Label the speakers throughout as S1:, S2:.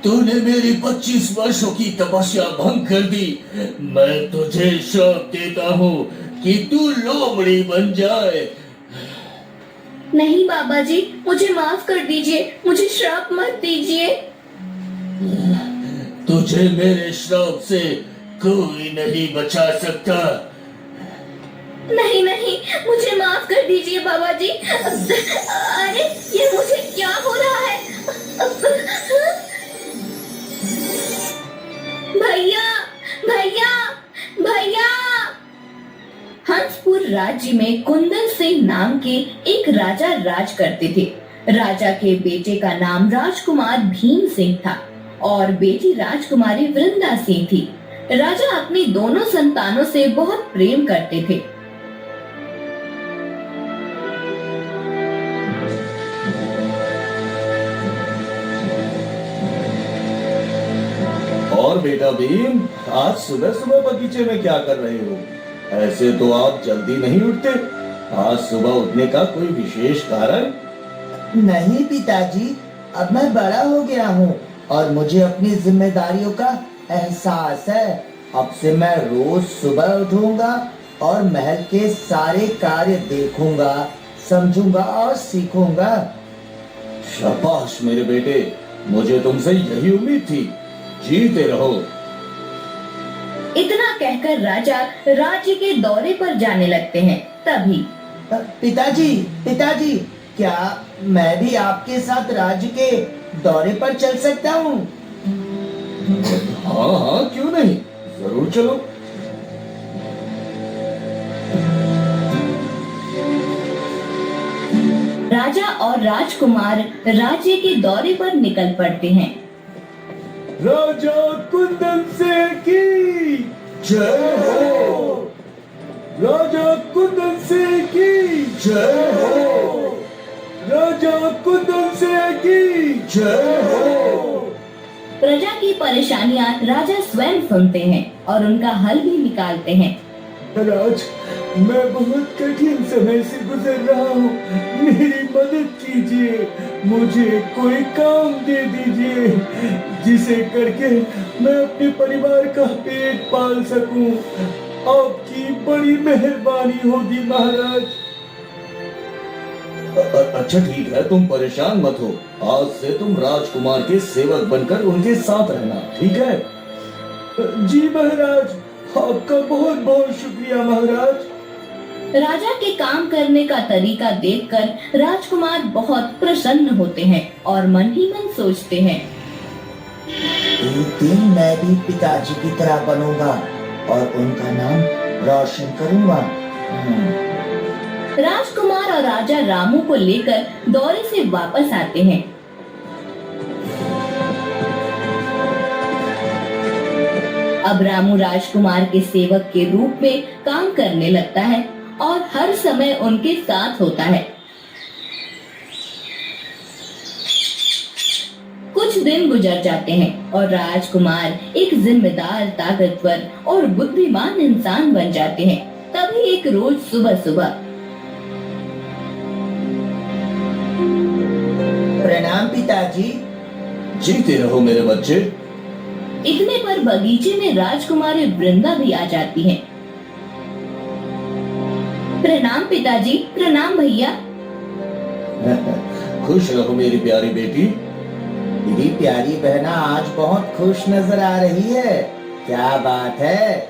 S1: तूने मेरी 25 वर्षों की तपस्या भंग कर दी। मैं तुझे श्राप देता हूँ कि तू लोमड़ी बन जाए।
S2: नहीं बाबा जी, मुझे माफ कर दीजिए, मुझे श्राप मत दीजिए।
S1: तुझे मेरे श्राप से कोई नहीं बचा सकता।
S2: नहीं नहीं, मुझे माफ कर दीजिए बाबा जी। अरे ये मुझे क्या हो रहा है? भैया, भैया, भैया। हंसपुर राज्य में कुंदन सिंह नाम के एक राजा राज करते थे। राजा के बेटे का नाम राजकुमार भीम सिंह था और बेटी राजकुमारी वृंदा सिंह थी। राजा अपनी दोनों संतानों से बहुत प्रेम करते थे।
S1: और बेटा भीम, आज सुबह सुबह बगीचे में क्या कर रहे हो? ऐसे तो आप जल्दी नहीं उठते। आज सुबह उठने का कोई विशेष कारण?
S3: नहीं पिताजी, अब मैं बड़ा हो गया हूँ और मुझे अपनी जिम्मेदारियों का एहसास है। अब से मैं रोज सुबह उठूंगा और महल के सारे कार्य देखूंगा, समझूंगा और सीखूंगा।
S1: शाबाश मेरे बेटे, मुझे तुमसे यही उम्मीद थी। जीते रहो।
S2: इतना कहकर राजा राज्य के दौरे पर जाने लगते हैं। तभी
S3: पिताजी, पिताजी, क्या मैं भी आपके साथ राज्य के दौरे पर चल सकता हूँ?
S1: हाँ हाँ, क्यों नहीं, जरूर चलो।
S2: राजा और राजकुमार राज्य के दौरे पर निकल पड़ते हैं।
S1: राजा कुंदन सिंह की जय हो। राजा कुंदन सिंह की जय हो। राजा कुंदन सिंह की जय हो।
S2: प्रजा की परेशानियां राजा स्वयं सुनते हैं और उनका हल भी निकालते हैं।
S1: राज, मैं बहुत कठिन समय से गुजर रहा हूँ, मेरी मदद कीजिए। मुझे कोई काम दे दीजिए जिसे करके मैं अपने परिवार का पेट पाल सकूं। आपकी बड़ी मेहरबानी होगी महाराज। अच्छा ठीक है, तुम परेशान मत हो। आज से तुम राजकुमार के सेवक बनकर उनके साथ रहना, ठीक है? जी महाराज, आपका बहुत बहुत शुक्रिया महाराज।
S2: राजा के काम करने का तरीका देखकर राजकुमार बहुत प्रसन्न होते हैं और मन ही मन सोचते हैं,
S3: एक दिन मैं भी पिताजी की तरह बनूंगा और उनका नाम रोशन करूंगा।
S2: राजकुमार और राजा रामू को लेकर दौरे से वापस आते हैं। अब रामू राजकुमार के सेवक के रूप में काम करने लगता है और हर समय उनके साथ होता है। कुछ दिन गुजर जाते हैं और राजकुमार एक जिम्मेदार, ताकतवर और बुद्धिमान इंसान बन जाते हैं। तभी एक रोज सुबह सुबह,
S3: प्रणाम पिताजी।
S1: जीते रहो मेरे बच्चे।
S2: इतने पर बगीचे में राजकुमारी वृंदा भी आ जाती है। प्रणाम पिताजी। प्रणाम भैया।
S1: खुश रहो मेरी प्यारी बेटी।
S3: मेरी प्यारी बहना आज बहुत खुश नजर आ रही है, क्या बात है?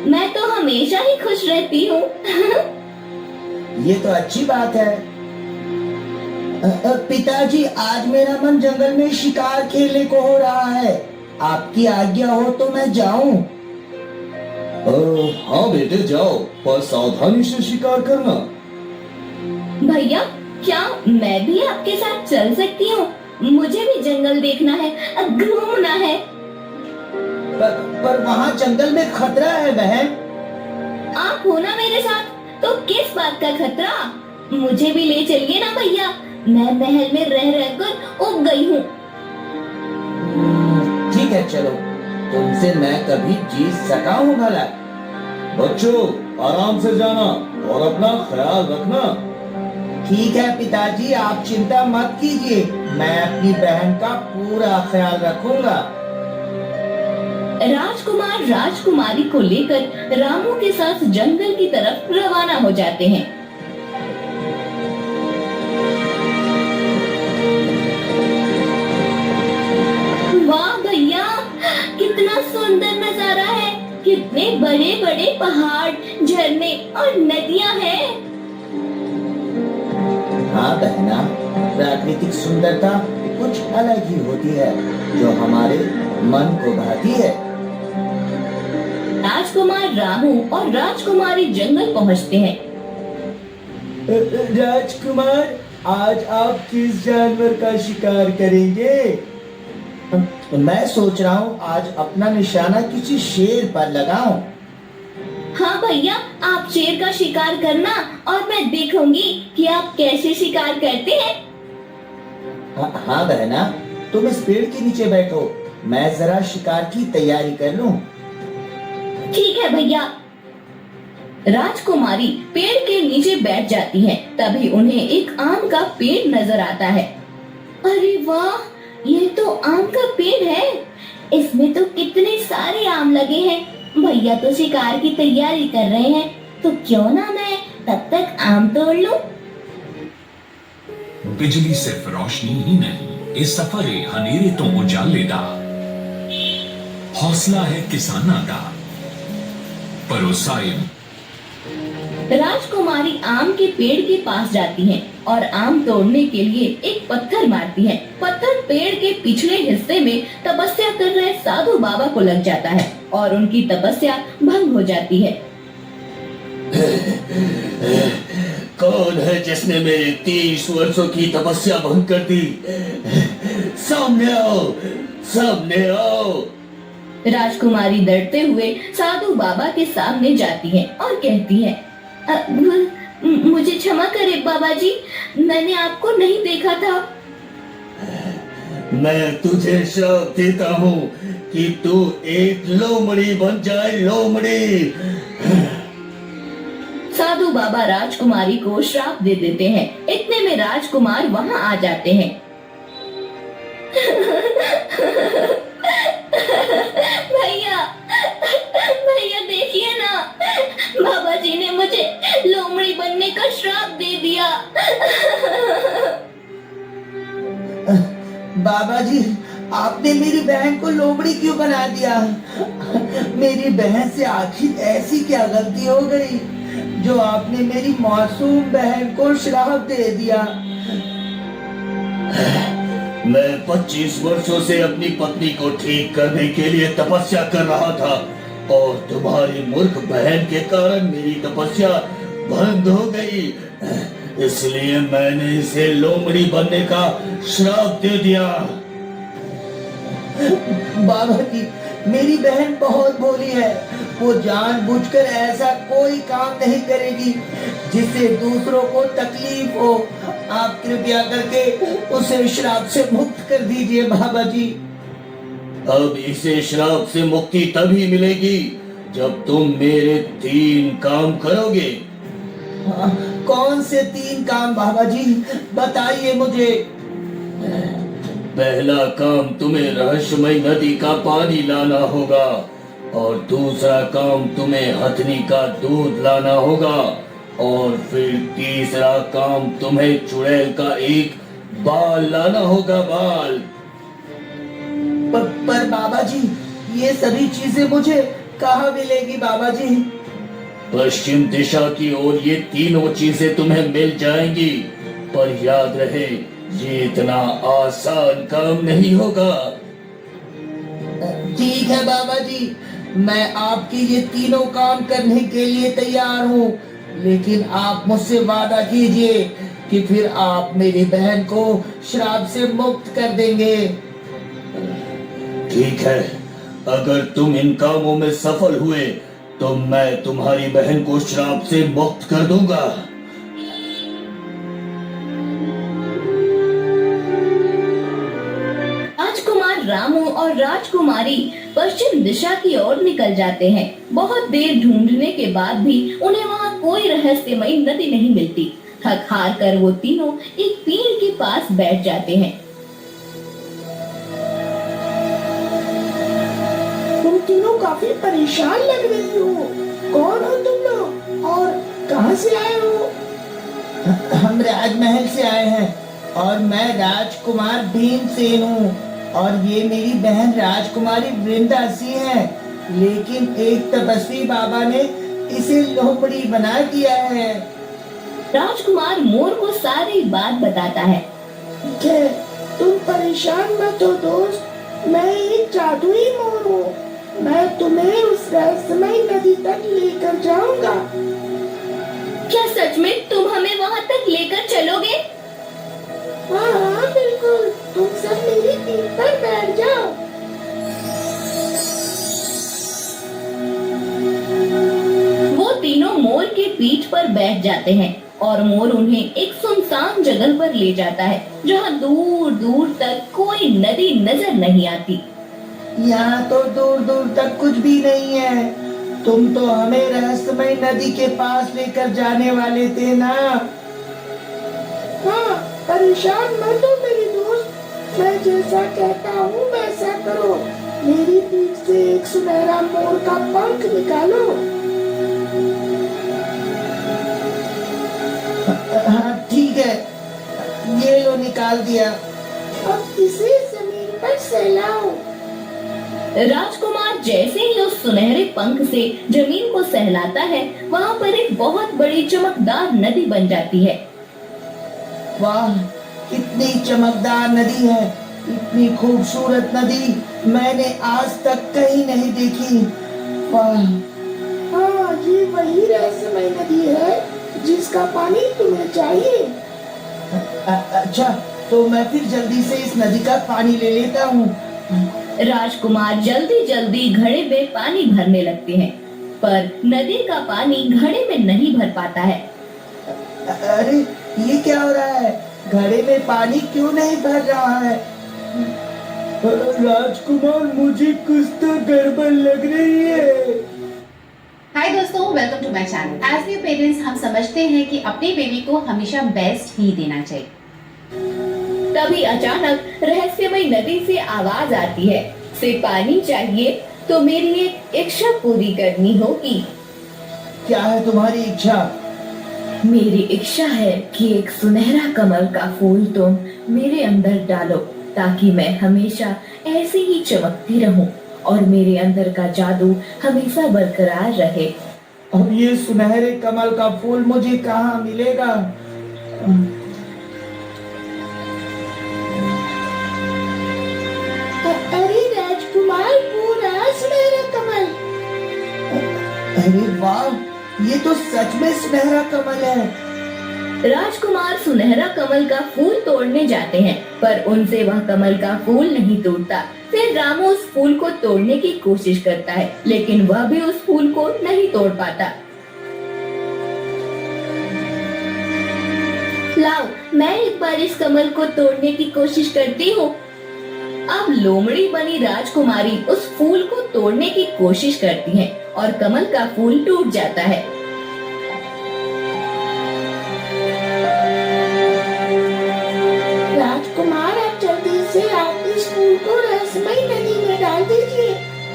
S2: मैं तो हमेशा ही खुश रहती हूँ।
S3: ये तो अच्छी बात है। पिताजी, आज मेरा मन जंगल में शिकार खेलने को हो रहा है। आपकी आज्ञा हो तो मैं जाऊं?
S1: हाँ बेटे जाओ, पर सावधानी से शिकार करना।
S2: भैया, क्या मैं भी आपके साथ चल सकती हूँ? मुझे भी जंगल देखना है, घूमना है।
S3: पर वहाँ जंगल में खतरा है बहन।
S2: आप हो ना मेरे साथ, तो किस बात का खतरा? मुझे भी ले चलिए ना भैया, मैं महल में रह रहकर ऊब गई हूँ।
S3: ठीक है चलो, तुमसे मैं कभी जीत सका हूँ भला?
S1: बच्चों आराम से जाना और अपना ख्याल रखना।
S3: ठीक है पिताजी, आप चिंता मत कीजिए, मैं अपनी बहन का पूरा ख्याल रखूंगा।
S2: राजकुमार राजकुमारी को लेकर रामू के साथ जंगल की तरफ रवाना हो जाते हैं। वाह भैया, कितना सुंदर नजारा है, कितने बड़े बड़े पहाड़, झरने और नदियां हैं।
S3: हाँ बहना, प्राकृतिक सुंदरता कुछ अलग ही होती है जो हमारे मन को भाती है।
S2: राजकुमार रामू और राजकुमारी जंगल पहुंचते हैं।
S1: राजकुमार, आज आप किस जानवर का शिकार करेंगे?
S3: मैं सोच रहा हूँ आज अपना निशाना किसी शेर पर लगाऊं।
S2: हाँ भैया, आप शेर का शिकार करना और मैं देखूंगी कि आप कैसे शिकार करते हैं।
S3: हाँ बहना, तुम इस पेड़ के नीचे बैठो, मैं जरा शिकार की तैयारी कर लूं।
S2: ठीक है भैया। राजकुमारी पेड़ के नीचे बैठ जाती है। तभी उन्हें एक आम का पेड़ नजर आता है। अरे वाह, ये तो आम का पेड़ है, इसमें तो कितने सारे आम लगे हैं। भैया तो शिकार की तैयारी कर रहे हैं, तो क्यों ना मैं तब तक आम तोड़ लूं।
S4: बिजली सिर्फ रोशनी ही नहीं, इस सफरे हनेरे तो उजाले दा। हौसला है किसाना दा, परोसाए।
S2: राजकुमारी आम के पेड़ के पास जाती है और आम तोड़ने के लिए एक पत्थर मारती है। पत्थर पेड़ के पिछले हिस्से में तपस्या कर रहे साधु बाबा को लग जाता है और उनकी तपस्या भंग हो जाती है।
S1: कौन है जिसने मेरी 30 वर्षों की तपस्या भंग कर दी? सामने आओ, सामने आओ।
S2: राजकुमारी डरते हुए साधु बाबा के सामने जाती है और कहती है, मुझे क्षमा करे बाबा जी, मैंने आपको नहीं देखा था।
S1: मैं तुझे श्राप देता हूँ कि तू एक लोमड़ी बन जाए, लोमड़ी।
S2: साधु बाबा राजकुमारी को श्राप दे देते हैं। इतने में राजकुमार वहाँ आ जाते हैं। भैया, भैया देखिए ना, बाबा जी ने मुझे लोमड़ी बनने का श्राप दे दिया।
S3: बाबा जी, आपने मेरी बहन को लोमड़ी क्यों बना दिया? मेरी बहन से आखिर ऐसी क्या गलती हो गई जो आपने मेरी मासूम बहन को श्राप दे दिया?
S1: मैं 25 वर्षों से अपनी पत्नी को ठीक करने के लिए तपस्या कर रहा था और तुम्हारी मूर्ख बहन के कारण मेरी तपस्या बंद हो गई, इसलिए मैंने इसे लोमड़ी बनने का श्राप दे दिया।
S3: बाबा जी, मेरी बहन बहुत भोली है, वो जानबूझकर ऐसा कोई काम नहीं करेगी जिससे दूसरों को तकलीफ हो। आप कृपया करके उसे श्राप से मुक्त कर दीजिए बाबा जी।
S1: अब इसे श्राप से मुक्ति तभी मिलेगी जब तुम मेरे 3 काम करोगे।
S3: कौन से 3 काम बाबा जी, बताइए मुझे।
S1: पहला काम, तुम्हें रहस्यमय नदी का पानी लाना होगा और दूसरा काम, तुम्हें हथनी का दूध लाना होगा और फिर तीसरा काम, तुम्हें चुड़ैल का एक बाल लाना होगा, बाल।
S3: पर बाबा जी, ये सभी चीजें मुझे कहाँ मिलेगी बाबा जी?
S1: पश्चिम दिशा की ओर ये तीनों चीजें तुम्हें मिल जाएंगी, पर याद रहे ये इतना आसान काम नहीं होगा।
S3: ठीक है बाबा जी, मैं आपके ये तीनों काम करने के लिए तैयार हूँ, लेकिन आप मुझसे वादा कीजिए कि फिर आप मेरी बहन को श्राप से मुक्त कर देंगे।
S1: ठीक है, अगर तुम इन कामों में सफल हुए तो मैं तुम्हारी बहन को श्राप से मुक्त कर दूंगा।
S2: राजकुमार रामू और राजकुमारी पश्चिम दिशा की ओर निकल जाते हैं। बहुत देर ढूंढने के बाद भी उन्हें वहाँ कोई रहस्यमयी नदी नहीं मिलती। थक हार कर वो तीनों एक पेड़ के पास बैठ जाते हैं।
S5: तुम तीनों काफी परेशान लग रही हो। कौन हो तुम लोग और कहाँ से आए हो?
S3: हम राजमहल से आए हैं और मैं राजकुमार भीमसेन हूँ और ये मेरी बहन राजकुमारी वृंदा सिंह है। लेकिन एक तपस्वी बाबा ने इसे लोमड़ी बना दिया है।
S2: राजकुमार मोर को सारी बात बताता है।
S5: ठीक है, तुम परेशान मत हो दोस्त, मैं एक जादुई मोर हूँ। मैं तुम्हें उस रहस्यमय नदी तक लेकर जाऊंगा।
S2: क्या सच में तुम हमें वहाँ तक लेकर चलोगे?
S5: हाँ हाँ बिल्कुल, तुम सब मेरी पीठ पर बैठ जाओ।
S2: वो तीनों मोर के पीठ पर बैठ जाते हैं और मोर उन्हें एक सुनसान जगह पर ले जाता है जहाँ दूर दूर तक कोई नदी नजर नहीं आती।
S3: यहाँ तो दूर दूर तक कुछ भी नहीं है। तुम तो हमें रहस्यमय नदी के पास लेकर जाने वाले थे ना।
S5: हाँ, परेशान मत हो मेरी दोस्त, मैं जैसा कहता हूँ वैसा करो। मेरी पीठ से एक सुनहरा मोर का पंख निकालो।
S3: हाँ ठीक है, ये लो निकाल दिया।
S5: अब इसे जमीन पर सहलाओ।
S2: राजकुमार जैसे ही उस सुनहरे पंख से जमीन को सहलाता है, वहाँ पर एक बहुत बड़ी चमकदार नदी बन जाती है।
S3: वाह, कितनी चमकदार नदी है। इतनी खूबसूरत नदी मैंने आज तक कहीं नहीं देखी। वाह।
S5: हाँ, ये वही रहस्यमय नदी है जिसका पानी तुम्हें चाहिए।
S3: अच्छा, तो मैं फिर जल्दी से इस नदी का पानी ले लेता हूँ।
S2: राजकुमार जल्दी जल्दी घड़े में पानी भरने लगते हैं, पर नदी का पानी घड़े में नहीं भर पाता है।
S3: अरे, ये क्या हो रहा है? घड़े में पानी क्यों नहीं भर रहा है?
S1: राजकुमार, मुझे कुछ तो गड़बड़ लग रही है।
S6: हाय दोस्तों, welcome to my channel. As new parents हम समझते हैं कि अपने बेबी को हमेशा बेस्ट ही देना चाहिए।
S2: तभी अचानक रहस्यमय नदी से आवाज आती है, से पानी चाहिए तो मेरी एक इच्छा पूरी करनी होगी।
S3: क्या है तुम्हारी इच्छा?
S2: मेरी इच्छा है कि एक सुनहरा कमल का फूल तुम मेरे अंदर डालो, ताकि मैं हमेशा ऐसे ही चमकती रहूं और मेरे अंदर का जादू हमेशा बरकरार रहे।
S3: अब ये सुनहरे कमल का फूल मुझे कहाँ मिलेगा?
S5: अरे राजकुमार, वो रहा सुनहरा कमल।
S3: अरे वाह, ये तो सच में सुनहरा कमल है।
S2: राजकुमार सुनहरा कमल का फूल तोड़ने जाते हैं, पर उनसे वह कमल का फूल नहीं टूटता। फिर रामू उस फूल को तोड़ने की कोशिश करता है, लेकिन वह भी उस फूल को नहीं तोड़ पाता। लाओ, मैं एक बार इस कमल को तोड़ने की कोशिश करती हूँ। अब लोमड़ी बनी राजकुमारी उस फूल को तोड़ने की कोशिश करती है और कमल का फूल टूट जाता है।
S5: राजकुमार, आप जल्दी से आप इस फूल को रहस्यमय नदी में डाल दीजिए,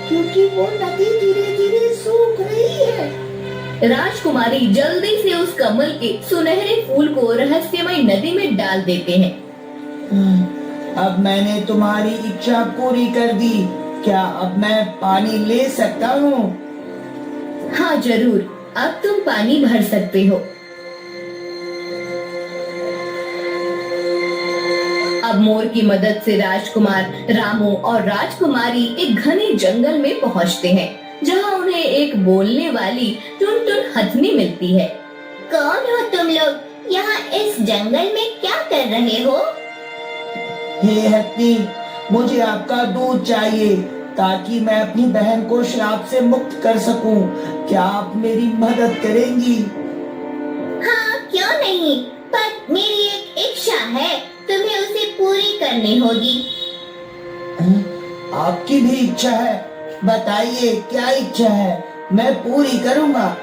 S5: क्योंकि वो नदी धीरे धीरे सूख रही है।
S2: राजकुमारी जल्दी से उस कमल के सुनहरे फूल को रहस्यमय नदी में डाल देते हैं।
S3: अब मैंने तुम्हारी इच्छा पूरी कर दी। क्या अब मैं पानी ले सकता हूँ?
S2: हाँ जरूर, अब तुम पानी भर सकते हो। अब मोर की मदद से राजकुमार, रामू और राजकुमारी एक घने जंगल में पहुँचते हैं, जहाँ उन्हें एक बोलने वाली टुनटुन हथनी मिलती है। कौन हो तुम लोग? यहाँ इस जंगल में क्या कर रहे हो?
S3: हे हथनी, मुझे आपका दूध चाहिए ताकि मैं अपनी बहन को श्राप से मुक्त कर सकूं। क्या आप मेरी मदद करेंगी?
S2: हाँ, क्यों नहीं, पर मेरी एक इच्छा है, तुम्हें उसे पूरी करनी होगी।
S3: आपकी भी इच्छा है? बताइए क्या इच्छा है, मैं पूरी करूंगा।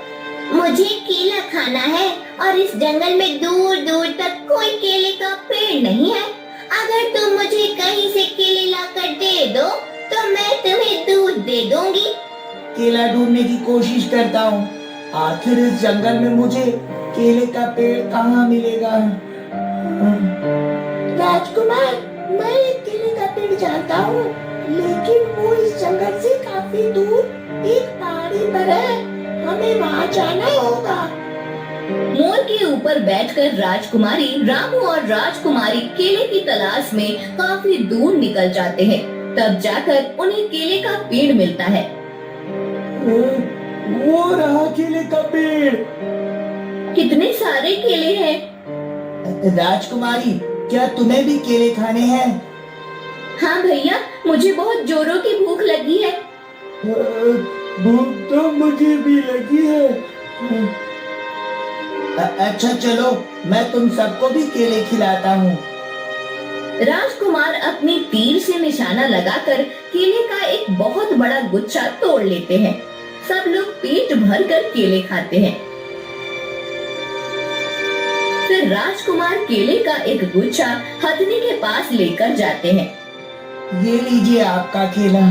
S2: मुझे केला खाना है
S7: और इस जंगल में दूर दूर तक कोई केले का पेड़ नहीं है। अगर तुम मुझे कहीं से केले लाकर दे दो तो मैं तुम्हें दूध दे दूंगी।
S3: केला ढूंढने की कोशिश करता हूँ, आखिर इस जंगल में मुझे केले का पेड़ कहाँ मिलेगा।
S5: राजकुमार, मैं एक केले का पेड़ जानता हूँ, लेकिन वो इस जंगल से काफी दूर एक पहाड़ी पर है। हमें वहाँ जाना होगा।
S2: मोर के ऊपर बैठकर राजकुमारी रामू और राजकुमारी केले की तलाश में काफी दूर निकल जाते हैं। तब जाकर उन्हें केले का पेड़ मिलता है।
S1: वो रहा केले का पेड़।
S2: कितने सारे केले हैं।
S3: राजकुमारी, क्या तुम्हें भी केले खाने हैं?
S2: हाँ भैया, मुझे बहुत जोरों की भूख लगी है।
S1: भूख तो मुझे भी लगी है।
S3: अच्छा चलो, मैं तुम सबको भी केले खिलाता हूँ।
S2: राजकुमार अपनी तीर से निशाना लगाकर केले का एक बहुत बड़ा गुच्छा तोड़ लेते हैं। सब लोग पेट भरकर केले खाते हैं। फिर राजकुमार केले का एक गुच्छा हथनी के पास लेकर जाते हैं।
S3: ये लीजिए आपका केला।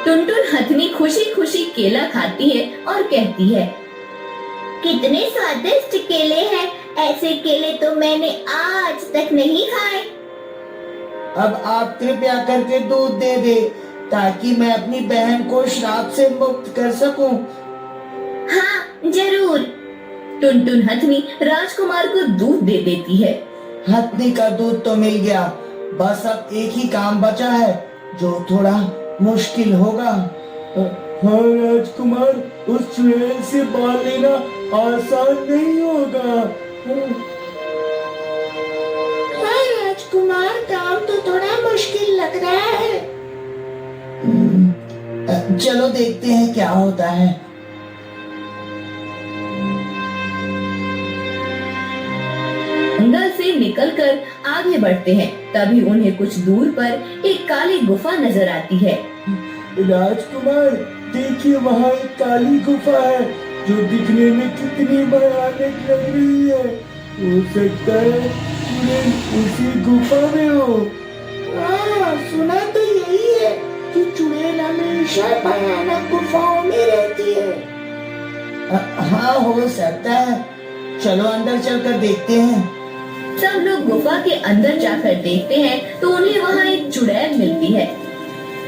S2: टुनटुन हथनी खुशी खुशी केला खाती है और कहती है,
S7: कितने स्वादिष्ट केले हैं। ऐसे केले तो मैंने आज तक नहीं खाए।
S3: अब आप कृपया करके दूध दे दे, ताकि मैं अपनी बहन को श्राप से मुक्त कर सकूं।
S7: हाँ जरूर।
S2: टुनटुन हथनी राजकुमार को दूध दे देती है।
S3: हथनी का दूध तो मिल गया, बस अब एक ही काम बचा है जो थोड़ा मुश्किल होगा।
S1: हाँ राजकुमार, उस चुड़ैल से बाल लेना आसान नहीं होगा।
S5: हाँ राजकुमार, काम तो थोड़ा मुश्किल लग रहा है।
S3: चलो देखते हैं क्या होता है।
S2: जंगल से निकलकर आगे बढ़ते हैं। तभी उन्हें कुछ दूर पर एक काली गुफा नजर आती है।
S1: राजकुमार, देखिए वहाँ एक काली गुफा है जो दिखने में कितनी भयानक लग रही है। हो सकता है चुड़ैल उसी गुफा में हो।
S5: हाँ, सुना तो यही है कि चुड़ैल हमेशा भयानक गुफाओं में रहती है।
S3: हाँ हो सकता है, चलो अंदर चलकर देखते हैं।
S2: सब लोग गुफा के अंदर जाकर देखते हैं तो उन्हें वहाँ एक चुड़ैल मिलती है।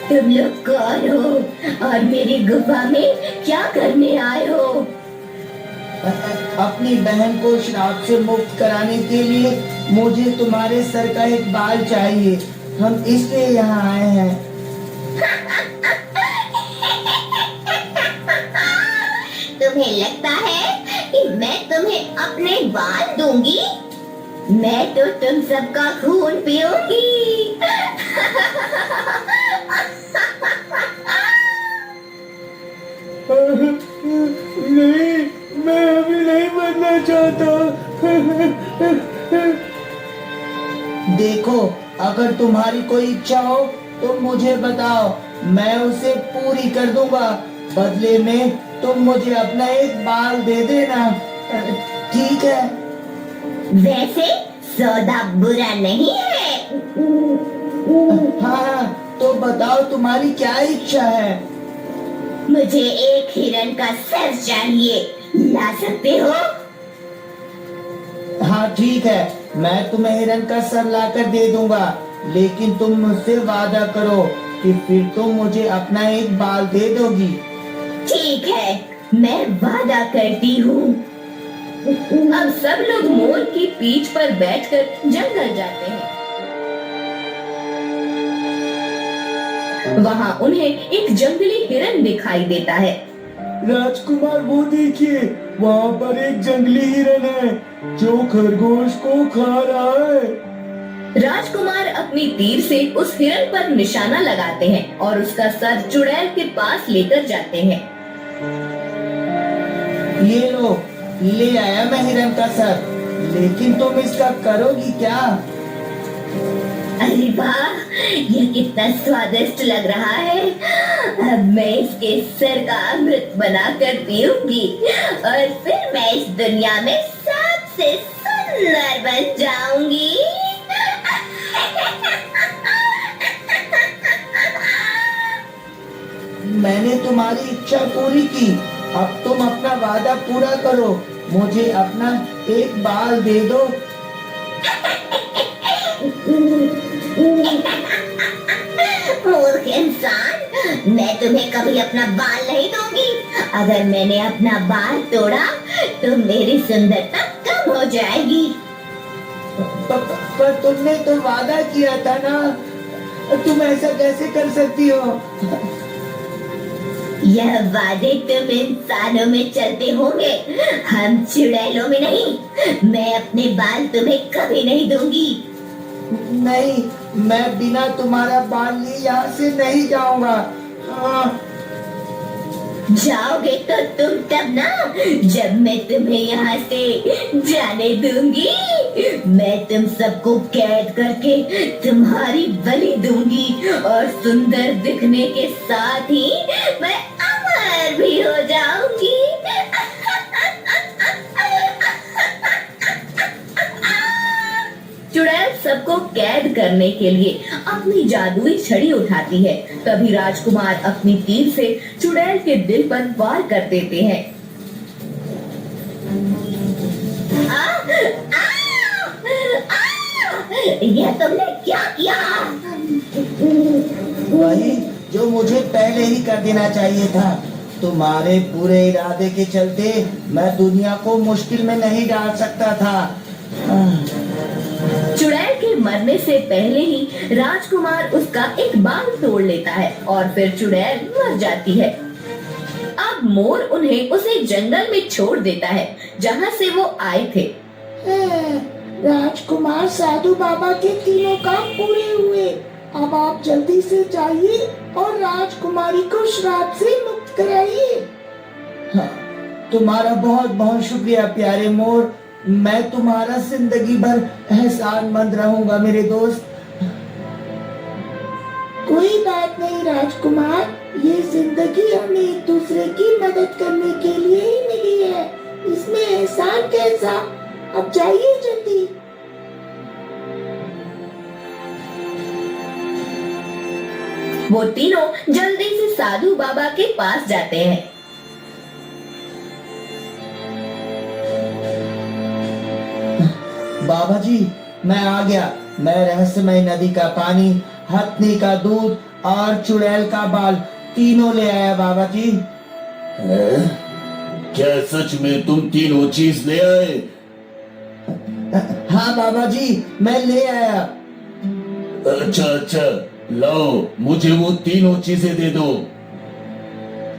S7: तुम लोग कौन हो और मेरी गुफा में क्या करने आए हो?
S3: अपनी बहन को श्राप से मुक्त कराने के लिए मुझे तुम्हारे सर का एक बाल चाहिए। हम इसलिए यहाँ आए हैं।
S7: तुम्हें लगता है कि मैं तुम्हें अपने बाल दूंगी? मैं तो तुम सबका खून पीऊंगी।
S1: नहीं, मैं अभी नहीं बनना चाहता।
S3: देखो, अगर तुम्हारी कोई इच्छा हो तो मुझे बताओ, मैं उसे पूरी कर दूंगा। बदले में तुम मुझे अपना एक बाल दे देना, ठीक है?
S7: वैसे सौदा बुरा नहीं है।
S3: हाँ, तो बताओ तुम्हारी क्या इच्छा है?
S7: मुझे एक हिरन का सर चाहिए, ला सकते हो?
S3: हाँ ठीक है, मैं तुम्हें हिरन का सर लाकर दे दूंगा, लेकिन तुम मुझसे वादा करो कि फिर तुम मुझे अपना एक बाल दे दोगी।
S7: ठीक है, मैं वादा करती हूँ।
S2: अब सब लोग मोर की पीठ पर बैठकर जंगल जाते हैं। वहाँ उन्हें एक जंगली हिरन दिखाई देता है।
S1: राजकुमार, वो देखिए, वहाँ पर एक जंगली हिरन है जो खरगोश को खा रहा है।
S2: राजकुमार अपनी तीर से उस हिरन पर निशाना लगाते हैं और उसका सर चुड़ैल के पास लेकर जाते हैं।
S3: ये लो, ले आया मैं हिरन का सर, लेकिन तुम इसका करोगी क्या?
S7: अरे वाह, यह कितना स्वादिष्ट लग रहा है। अब मैं इसके सर का अमृत बनाकर पीऊंगी और फिर मैं इस दुनिया में सबसे सुंदर बन जाऊंगी।
S3: मैंने तुम्हारी इच्छा पूरी की, अब तुम अपना वादा पूरा करो, मुझे अपना एक बाल दे दो।
S7: मूर्ख इंसान, मैं तुम्हें कभी अपना बाल नहीं दूंगी। अगर मैंने अपना बाल तोड़ा तो मेरी सुंदरता कम हो जाएगी।
S3: पर तुमने तो वादा किया था ना, तुम ऐसा कैसे कर सकती हो?
S7: यह वादे तुम इंसानों में चलते होंगे, हम चुड़ैलों में नहीं। मैं अपने बाल तुम्हें कभी नहीं दूंगी।
S3: नहीं, मैं बिना तुम्हारा बाल लिए यहाँ से नहीं जाऊंगा। हाँ।
S7: जाओगे तो तुम तब ना, जब मैं तुम्हें यहाँ से जाने दूंगी। मैं तुम सबको कैद करके तुम्हारी बलि दूंगी और सुंदर दिखने के साथ ही मैं अमर भी हो जाऊंगी।
S2: चुड़ैल सबको कैद करने के लिए अपनी जादुई छड़ी उठाती है। तभी राजकुमार अपनी तीर से चुड़ैल के दिल पर वार कर देते हैं।
S7: यह तुमने क्या किया?
S3: वही जो मुझे पहले ही कर देना चाहिए था। तुम्हारे पूरे इरादे के चलते मैं दुनिया को मुश्किल में नहीं डाल सकता था।
S2: चुड़ैल के मरने से पहले ही राजकुमार उसका एक बाल तोड़ लेता है और फिर चुड़ैल मर जाती है। अब मोर उन्हें उसे जंगल में छोड़ देता है जहाँ से वो आए थे।
S5: राजकुमार साधु बाबा के तीनों काम पूरे हुए। अब आप जल्दी से जाइए और राजकुमारी को श्राप से मुक्त कराइए।
S3: हाँ, तुम्हारा बहुत बहुत शुक्रिया प्यारे मोर। मैं तुम्हारा जिंदगी भर एहसानमंद रहूंगा मेरे दोस्त।
S5: कोई बात नहीं राजकुमार, ये जिंदगी हमें एक दूसरे की मदद करने के लिए ही मिली है, इसमें एहसान कैसा। अब जाइए जल्दी।
S2: वो तीनों जल्दी से साधु बाबा के पास जाते हैं।
S3: बाबा जी, मैं आ गया। मैं रहस्यमय नदी का पानी, हथनी का दूध और चुड़ैल का बाल तीनों ले आया बाबा जी।
S1: क्या सच में तुम तीनों चीज ले आए?
S3: हाँ बाबा जी, मैं ले आया।
S1: अच्छा, लाओ मुझे वो तीनों चीजें दे दो।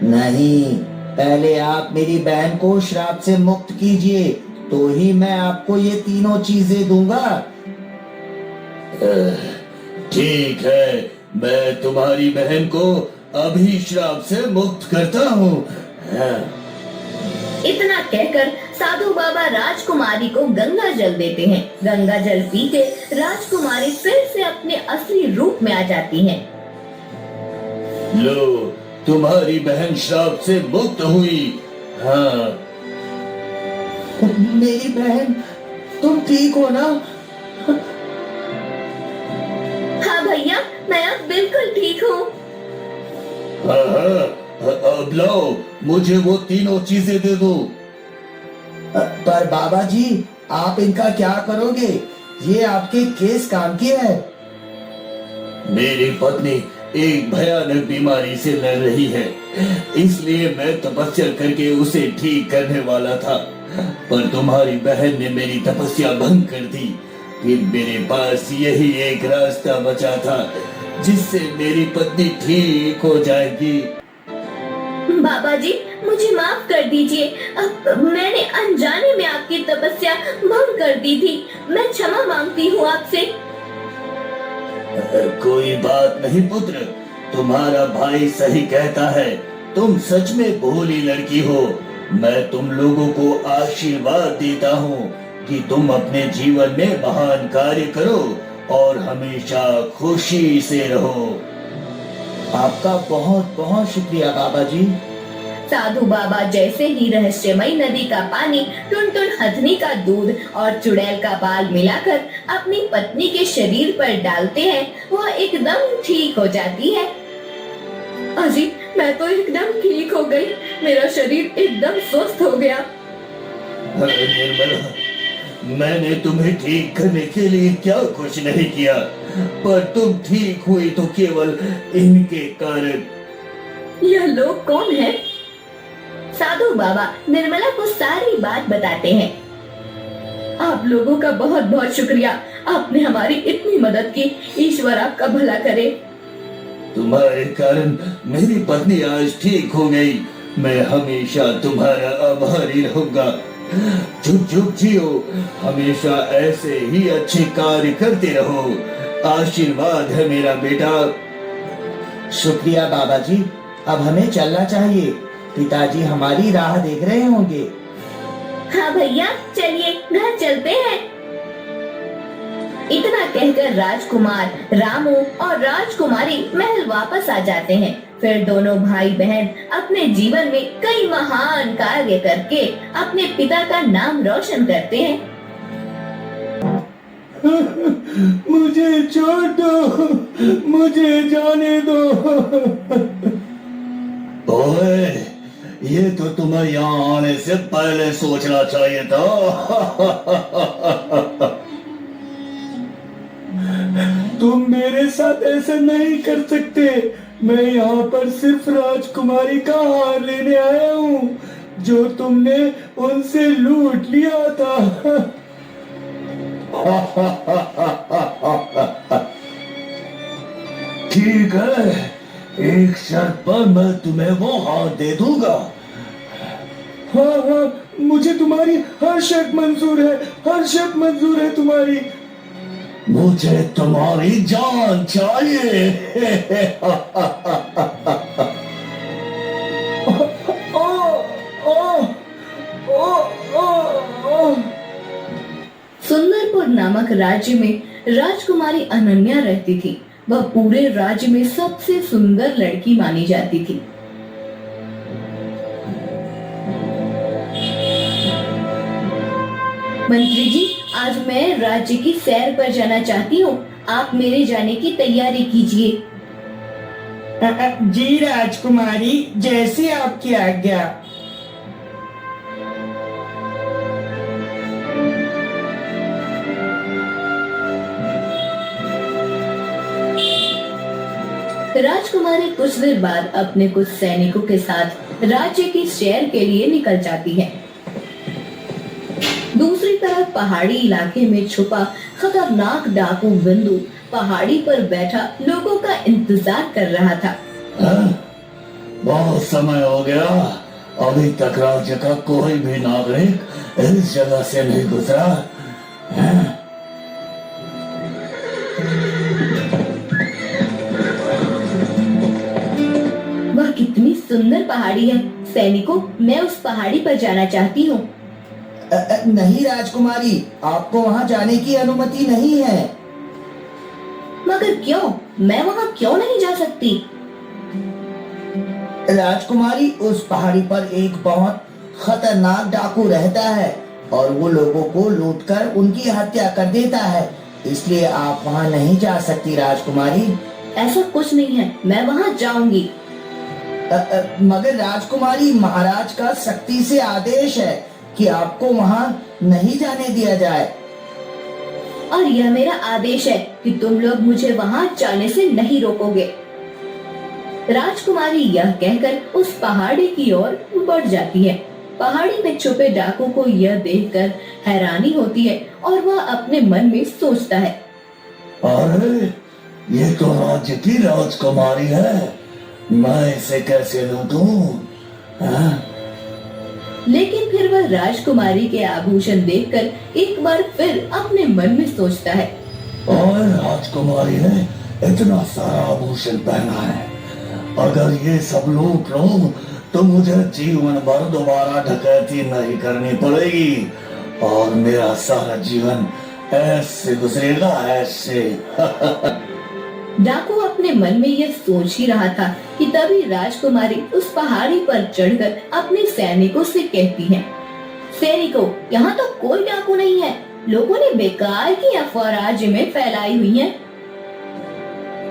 S3: नहीं, पहले आप मेरी बहन को श्राप से मुक्त कीजिए, तो ही मैं आपको ये तीनों चीजें दूंगा।
S1: ठीक है, मैं तुम्हारी बहन को अभी श्राप से मुक्त करता हूँ।
S2: इतना कहकर साधु बाबा राजकुमारी को गंगा जल देते हैं। गंगा जल पी के राजकुमारी फिर से अपने असली रूप में आ जाती है।
S1: लो, तुम्हारी बहन श्राप से मुक्त हुई। हाँ,
S3: मेरी बहन, तुम ठीक हो ना?
S2: हाँ भैया, मैं अब बिल्कुल ठीक हूँ।
S1: हाँ, अब लाओ मुझे वो तीनों चीजें दे दो।
S3: पर बाबा जी, आप इनका क्या करोगे? ये आपके किस काम की है?
S1: मेरी पत्नी एक भयानक बीमारी से लड़ रही है, इसलिए मैं तपस्या करके उसे ठीक करने वाला था, पर तुम्हारी बहन ने मेरी तपस्या भंग कर दी। फिर मेरे पास यही एक रास्ता बचा था जिससे मेरी पत्नी ठीक हो जाएगी।
S2: बाबा जी, मुझे माफ कर दीजिए। मैंने अनजाने में आपकी तपस्या भंग कर दी थी। मैं क्षमा मांगती हूँ आपसे।
S1: कोई बात नहीं पुत्र, तुम्हारा भाई सही कहता है। तुम सच में भोली लड़की हो। मैं तुम लोगों को आशीर्वाद देता हूँ कि तुम अपने जीवन में महान कार्य करो और हमेशा खुशी से रहो।
S3: आपका बहुत बहुत शुक्रिया बाबा जी।
S2: साधु बाबा जैसे ही रहस्यमयी नदी का पानी, टुनटुन हथनी का दूध और चुड़ैल का बाल मिलाकर अपनी पत्नी के शरीर पर डालते हैं, वह एकदम ठीक हो जाती है। अजी, मैं तो एकदम ठीक हो गई, मेरा शरीर एकदम स्वस्थ हो गया।
S1: अरे निर्मला, मैंने तुम्हें ठीक करने के लिए क्या कुछ नहीं किया, पर तुम ठीक हुई तो केवल इनके कारण।
S2: यह लोग कौन है? साधु बाबा निर्मला को सारी बात बताते हैं। आप लोगों का बहुत बहुत शुक्रिया, आपने हमारी इतनी मदद की, ईश्वर आपका भला करे।
S1: तुम्हारे कारण मेरी पत्नी आज ठीक हो गई, मैं हमेशा तुम्हारा आभारी रहूंगा। चुप चुप जियो, हमेशा ऐसे ही अच्छे कार्य करते रहो, आशीर्वाद है मेरा बेटा।
S3: शुक्रिया बाबा जी, अब हमें चलना चाहिए, पिताजी हमारी राह देख रहे होंगे।
S2: हाँ भैया, चलिए घर चलते हैं। इतना कहकर राजकुमार, रामू और राजकुमारी महल वापस आ जाते हैं। फिर दोनों भाई बहन अपने जीवन में कई महान कार्य करके अपने पिता का नाम रोशन करते हैं।
S1: मुझे छोड़ दो, मुझे जाने दो। ओए, ये तो तुम्हें यहाँ आने से पहले सोचना चाहिए था। तुम मेरे साथ ऐसा नहीं कर सकते, मैं यहाँ पर सिर्फ राजकुमारी का हार लेने आया हूँ, जो तुमने उनसे लूट लिया था। ठीक है, एक शर्त पर मैं तुम्हें वो हार दे दूंगा। हाँ हाँ, मुझे तुम्हारी हर शर्त मंजूर है, हर शर्त मंजूर है तुम्हारी। मुझे तुम्हारी जान चाहिए।
S2: सुंदरपुर नामक राज्य में राजकुमारी अनन्या रहती थी। वह पूरे राज्य में सबसे सुंदर लड़की मानी जाती थी। मंत्री जी, आज मैं राज्य की सैर पर जाना चाहती हूँ, आप मेरे जाने की तैयारी कीजिए।
S8: जी राजकुमारी, जैसी आपकी आज्ञा।
S2: राजकुमारी कुछ देर बाद अपने कुछ सैनिकों के साथ राज्य की सैर के लिए निकल जाती है। दूसरी तरफ पहाड़ी इलाके में छुपा खतरनाक डाकू बिंदु पहाड़ी पर बैठा लोगों का इंतजार कर रहा था।
S1: बहुत समय हो गया, अभी तक राज्य का कोई भी नागरिक इस जगह से नहीं गुजरा।
S2: वह कितनी सुंदर पहाड़ी है। सैनिकों, मैं उस पहाड़ी पर जाना चाहती हूँ।
S3: नहीं राजकुमारी, आपको वहाँ जाने की अनुमति नहीं है।
S2: मगर क्यों? मैं वहाँ क्यों नहीं जा सकती?
S3: राजकुमारी, उस पहाड़ी पर एक बहुत खतरनाक डाकू रहता है और वो लोगों को लूटकर उनकी हत्या कर देता है, इसलिए आप वहाँ नहीं जा सकती राजकुमारी।
S2: ऐसा कुछ नहीं है, मैं वहाँ जाऊंगी।
S3: मगर राजकुमारी, महाराज का सख्ती से आदेश है कि आपको वहाँ नहीं जाने दिया जाए।
S2: और यह मेरा आदेश है कि तुम लोग मुझे वहाँ जाने से नहीं रोकोगे। राजकुमारी यह कहकर उस पहाड़ी की ओर बढ़ जाती है। पहाड़ी में छुपे डाकू को यह देखकर हैरानी होती है और वह अपने मन में सोचता है,
S1: अरे ये तो राज्य की राजकुमारी है, मैं इसे कैसे लूटूं?
S2: लेकिन फिर वह राजकुमारी के आभूषण देखकर एक बार फिर अपने मन में सोचता है,
S1: और राजकुमारी ने इतना सारा आभूषण पहना है, अगर ये सब लूट लूं तो मुझे जीवन भर दोबारा डकैती नहीं करनी पड़ेगी और मेरा सारा जीवन ऐसे गुजरेगा, ऐसे।
S2: डाकू अपने मन में यह सोच ही रहा था कि तभी राजकुमारी उस पहाड़ी पर चढ़कर अपने सैनिकों से कहती है, सैनिकों, यहाँ तो कोई डाकू नहीं है। लोगों ने बेकार की अफवाह राज्य में फैलाई हुई है।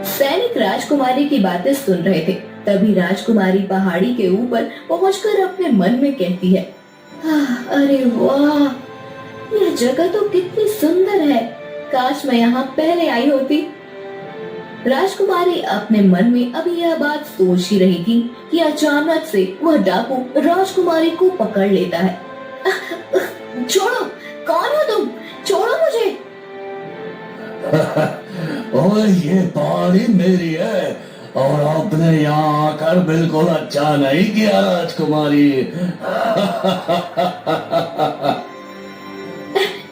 S2: सैनिक राजकुमारी की बातें सुन रहे थे। तभी राजकुमारी पहाड़ी के ऊपर पहुंचकर अपने मन में कहती है, अरे वाह, यह जगह तो कितनी सुंदर है। काश मैं यहाँ पहले आई होती। राजकुमारी अपने मन में अभी यह बात सोच ही रही थी कि अचानक से वह डाकू राजकुमारी को पकड़ लेता है। छोड़ो, कौन हो तुम? छोड़ो मुझे।
S1: ओए, ये पहाड़ी मेरी है और आपने यहाँ आकर बिल्कुल अच्छा नहीं किया राजकुमारी।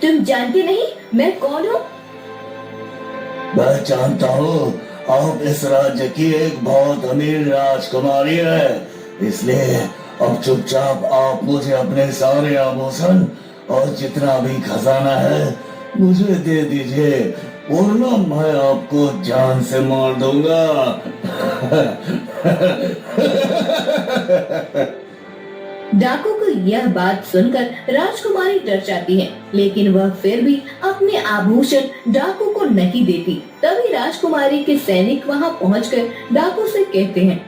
S2: तुम जानते नहीं मैं कौन हूँ?
S1: मैं जानता हूँ, आप इस राज्य की एक बहुत अमीर राजकुमारी है। इसलिए अब चुपचाप आप मुझे अपने सारे आभूषण और जितना भी खजाना है मुझे दे दीजिए, वरना मैं आपको जान से मार दूंगा।
S2: डाकू को यह बात सुनकर राजकुमारी डर जाती है, लेकिन वह फिर भी अपने आभूषण डाकू को नहीं देती। तभी राजकुमारी के सैनिक वहां पहुंचकर डाकू से कहते हैं,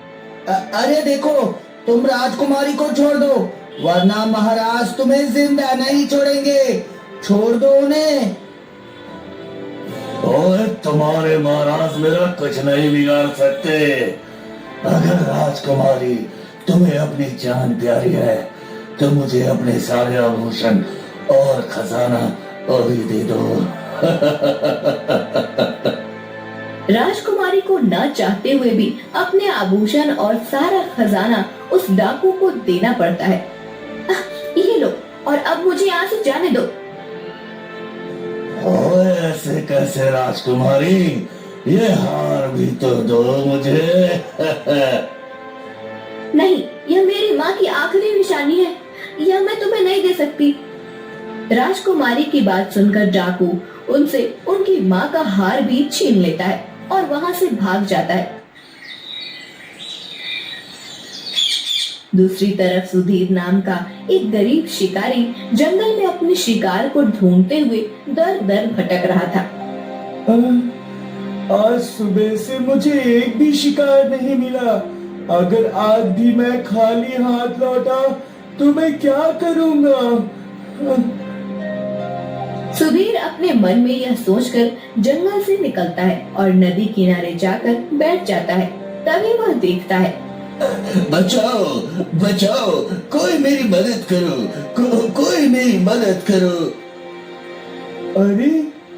S3: अरे देखो, तुम राजकुमारी को छोड़ दो, वरना महाराज तुम्हें जिंदा नहीं छोड़ेंगे। छोड़ दो उन्हें।
S1: ओए, तुम्हारे महाराज मेरा कुछ नहीं बिगाड़ सकते। अगर राजकुमारी तुम्हें अपनी जान प्यारी है तो मुझे अपने सारे आभूषण और खजाना अभी दे दो।
S2: राजकुमारी को न चाहते हुए भी अपने आभूषण और सारा खजाना उस डाकू को देना पड़ता है। ये लो, और अब मुझे यहाँ से जाने दो।
S1: ओए, ऐसे कैसे राजकुमारी, ये हार भी तो दो मुझे।
S2: नहीं, यह मेरी माँ की आखिरी निशानी है, यह मैं तुम्हें नहीं दे सकती। राजकुमारी की बात सुनकर डाकू उनसे उनकी माँ का हार भी छीन लेता है और वहाँ से भाग जाता है। दूसरी तरफ सुधीर नाम का एक गरीब शिकारी जंगल में अपने शिकार को ढूंढते हुए दर दर भटक रहा था।
S1: आज सुबह से मुझे एक भी शिकार नहीं मिला। अगर आज भी मैं खाली हाथ लौटा तो मैं क्या करूंगा?
S2: सुधीर अपने मन में यह सोचकर जंगल से निकलता है और नदी किनारे जाकर बैठ जाता है। तभी वह देखता है,
S1: बचाओ, बचाओ, कोई मेरी मदद करो, कोई मेरी मदद करो। अरे,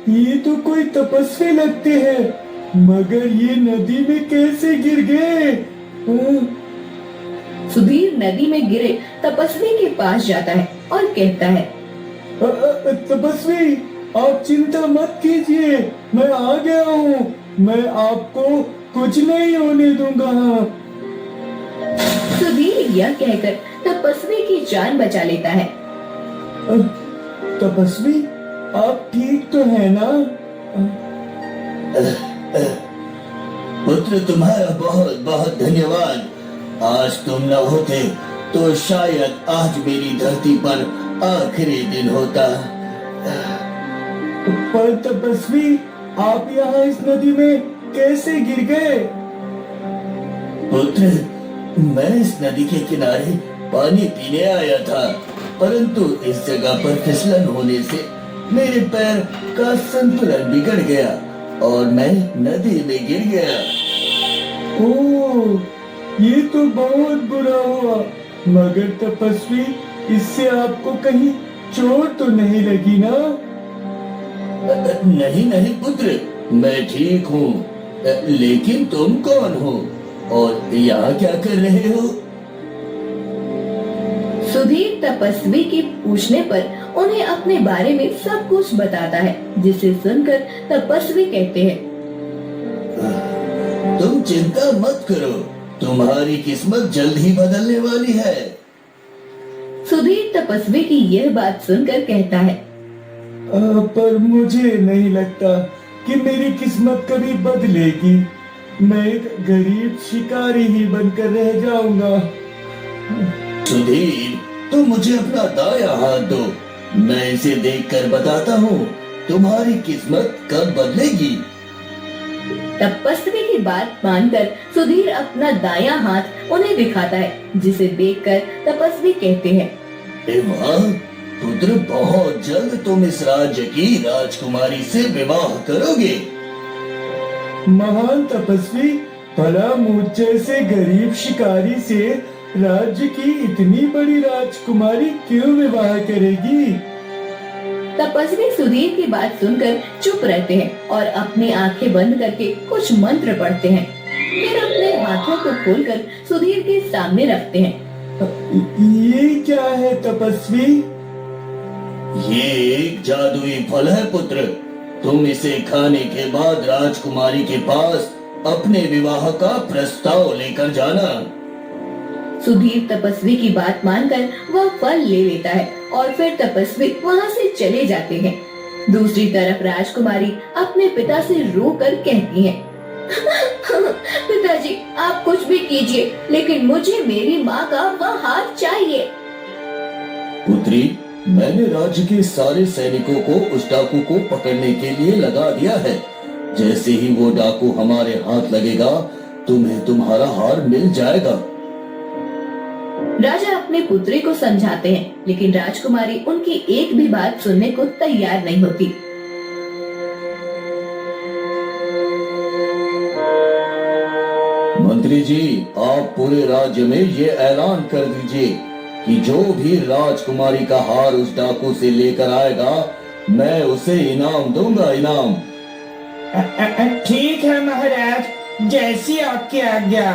S1: ये तो कोई तपस्वी लगते हैं, मगर ये नदी में कैसे गिर गए?
S2: सुधीर नदी में गिरे तपस्वी के पास जाता है और कहता है,
S1: तपस्वी, आप चिंता मत कीजिए, मैं आ गया हूँ। मैं आपको कुछ नहीं होने दूंगा।
S2: सुधीर यह कहकर तपस्वी की जान बचा लेता है।
S1: तपस्वी, आप ठीक तो है ना? पुत्र, तुम्हारा बहुत बहुत धन्यवाद। आज तुम न होते तो शायद आज मेरी धरती पर आखिरी दिन होता। पर तपस्वी, आप यहाँ इस नदी में कैसे गिर गए? पुत्र, मैं इस नदी के किनारे पानी पीने आया था, परंतु इस जगह पर फिसलन होने से मेरे पैर का संतुलन बिगड़ गया और मैं नदी में गिर गया। ओह, ये तो बहुत बुरा हुआ। मगर तपस्वी, इससे आपको कहीं चोट तो नहीं लगी ना? नहीं नहीं पुत्र, मैं ठीक हूँ। लेकिन तुम कौन हो और यहाँ क्या कर रहे हो?
S2: सुधीर तपस्वी के पूछने पर उन्हें अपने बारे में सब कुछ बताता है, जिसे सुनकर तपस्वी कहते हैं,
S1: तुम चिंता मत करो, तुम्हारी किस्मत जल्द ही बदलने वाली है।
S2: सुधीर तपस्वी की यह बात सुनकर कहता है,
S1: पर मुझे नहीं लगता कि मेरी किस्मत कभी बदलेगी। मैं एक गरीब शिकारी ही बनकर रह जाऊंगा।
S3: सुधीर, तुम मुझे अपना दाया हाथ दो, मैं इसे देखकर बताता हूँ तुम्हारी किस्मत कब बदलेगी।
S2: तपस्वी की बात मानकर सुधीर अपना दायां हाथ उन्हें दिखाता है, जिसे देखकर तपस्वी कहते हैं,
S3: ए वाह पुत्र, बहुत जल्द तुम इस राज्य की राजकुमारी से विवाह करोगे।
S1: महान तपस्वी, भला मुझ जैसे गरीब शिकारी से राज्य की इतनी बड़ी राजकुमारी क्यों विवाह करेगी?
S2: तपस्वी सुधीर की बात सुनकर चुप रहते हैं और अपनी आंखें बंद करके कुछ मंत्र पढ़ते हैं। फिर अपने हाथों को खोलकर सुधीर के सामने रखते हैं।
S1: ये क्या है तपस्वी?
S3: ये एक जादुई फल है पुत्र, तुम इसे खाने के बाद राजकुमारी के पास अपने विवाह का प्रस्ताव लेकर जाना।
S2: सुधीर तपस्वी की बात मानकर वह फल ले लेता है और फिर तपस्वी वहाँ से चले जाते हैं। दूसरी तरफ राजकुमारी अपने पिता से रोकर कहती है, पिताजी आप कुछ भी कीजिए, लेकिन मुझे मेरी माँ का वह हार चाहिए।
S3: पुत्री, मैंने राज्य के सारे सैनिकों को उस डाकू को पकड़ने के लिए लगा दिया है। जैसे ही वो डाकू हमारे हाथ लगेगा, तुम्हें तुम्हारा हार मिल जाएगा।
S2: राजा अपनी पुत्री को समझाते हैं, लेकिन राजकुमारी उनकी एक भी बात सुनने को तैयार नहीं होती।
S3: मंत्री जी, आप पूरे राज्य में ये ऐलान कर दीजिए कि जो भी राजकुमारी का हार उस डाकू से लेकर आएगा, मैं उसे इनाम दूंगा, इनाम।
S8: ठीक है महाराज, जैसी आपकी आज्ञा।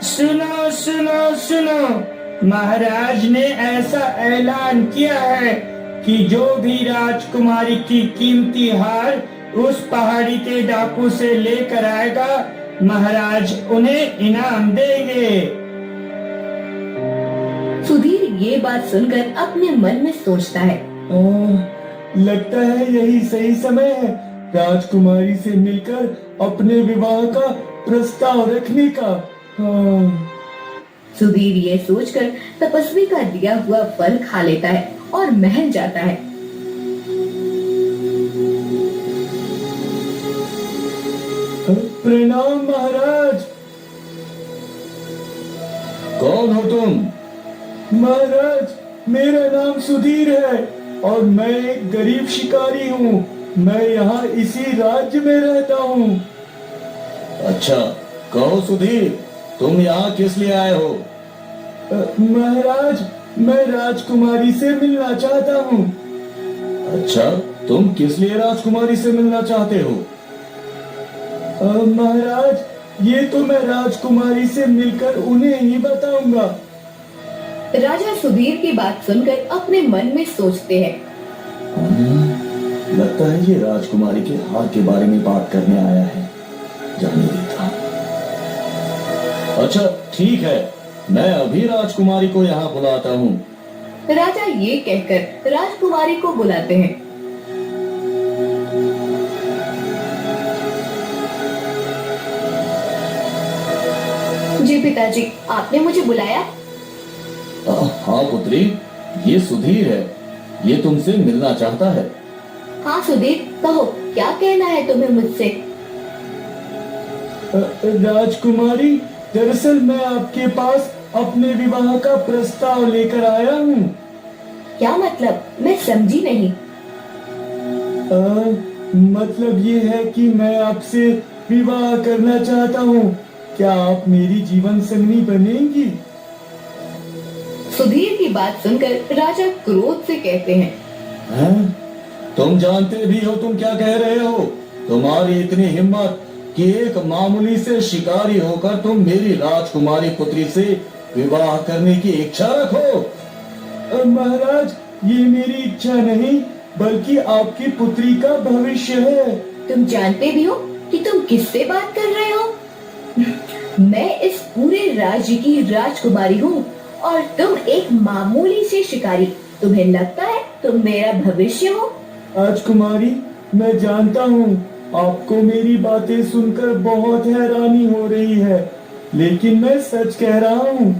S8: सुनो सुनो सुनो, महाराज ने ऐसा ऐलान किया है कि जो भी राजकुमारी की कीमती हार उस पहाड़ी के डाकू से लेकर आएगा, महाराज उन्हें इनाम देंगे।
S2: सुधीर ये बात सुनकर अपने मन में सोचता है,
S1: लगता है यही सही समय है राजकुमारी से मिलकर अपने विवाह का प्रस्ताव रखने का।
S2: सुधीर ये सोचकर तपस्वी का दिया हुआ फल खा लेता है और महल जाता है।
S1: प्रणाम महाराज।
S3: कौन हो तुम?
S1: महाराज, मेरा नाम सुधीर है और मैं एक गरीब शिकारी हूँ। मैं यहाँ इसी राज्य में रहता हूँ।
S3: अच्छा, कहो सुधीर, तुम यहाँ किस लिए आए हो?
S1: महाराज, मैं राजकुमारी से मिलना चाहता हूँ।
S3: अच्छा, तुम किस लिए राजकुमारी से मिलना चाहते हो?
S1: महाराज, ये तो मैं राजकुमारी से मिलकर उन्हें ही बताऊंगा।
S2: राजा सुधीर की बात सुनकर अपने मन में सोचते हैं,
S3: लगता है ये राजकुमारी के हार के बारे में बात करने आया है। जाने देता। अच्छा ठीक है, मैं अभी राजकुमारी को यहाँ बुलाता हूँ।
S2: राजा ये कहकर राजकुमारी को बुलाते हैं। जी पिताजी, आपने मुझे बुलाया?
S3: हाँ पुत्री, ये सुधीर है, ये तुमसे मिलना चाहता है।
S2: हाँ सुधीर, कहो क्या कहना है तुम्हें मुझसे?
S1: राजकुमारी, दरअसल मैं आपके पास अपने विवाह का प्रस्ताव लेकर आया हूँ।
S2: क्या मतलब? मैं समझी नहीं।
S1: मतलब ये है कि मैं आपसे विवाह करना चाहता हूँ। क्या आप मेरी जीवन संगनी बनेंगी?
S2: सुधीर की बात सुनकर राजा क्रोध से कहते हैं,
S3: तुम जानते भी हो तुम क्या कह रहे हो? तुम्हारी इतनी हिम्मत कि एक मामूली से शिकारी होकर तुम मेरी राजकुमारी पुत्री से विवाह करने की इच्छा रखो?
S1: महाराज, ये मेरी इच्छा नहीं बल्कि आपकी पुत्री का भविष्य है।
S2: तुम जानते भी हो कि तुम किससे बात कर रहे हो? मैं इस पूरे राज्य की राजकुमारी हूँ और तुम एक मामूली से शिकारी। तुम्हें लगता है तुम मेरा भविष्य हो?
S1: राजकुमारी, मैं जानता हूँ आपको मेरी बातें सुनकर बहुत हैरानी हो रही है, लेकिन मैं सच कह रहा हूँ।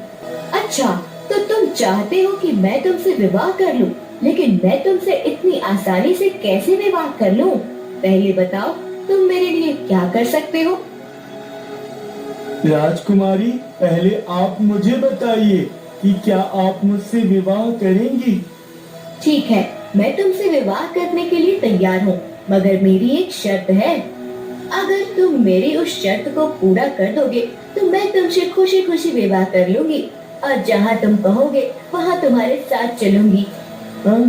S2: अच्छा, तो तुम चाहते हो कि मैं तुमसे विवाह कर लूं, लेकिन मैं तुमसे इतनी आसानी से कैसे विवाह कर लूं? पहले बताओ, तुम मेरे लिए क्या कर सकते हो?
S1: राजकुमारी, पहले आप मुझे बताइए कि क्या आप मुझसे विवाह करेंगी?
S2: ठीक है, मैं तुमसे विवाह करने के लिए तैयार हूँ, मगर मेरी एक शर्त है। अगर तुम मेरी उस शर्त को पूरा कर दोगे तो मैं तुमसे खुशी खुशी विवाह कर लूंगी और जहाँ तुम कहोगे वहाँ तुम्हारे साथ चलूंगी।
S1: हाँ?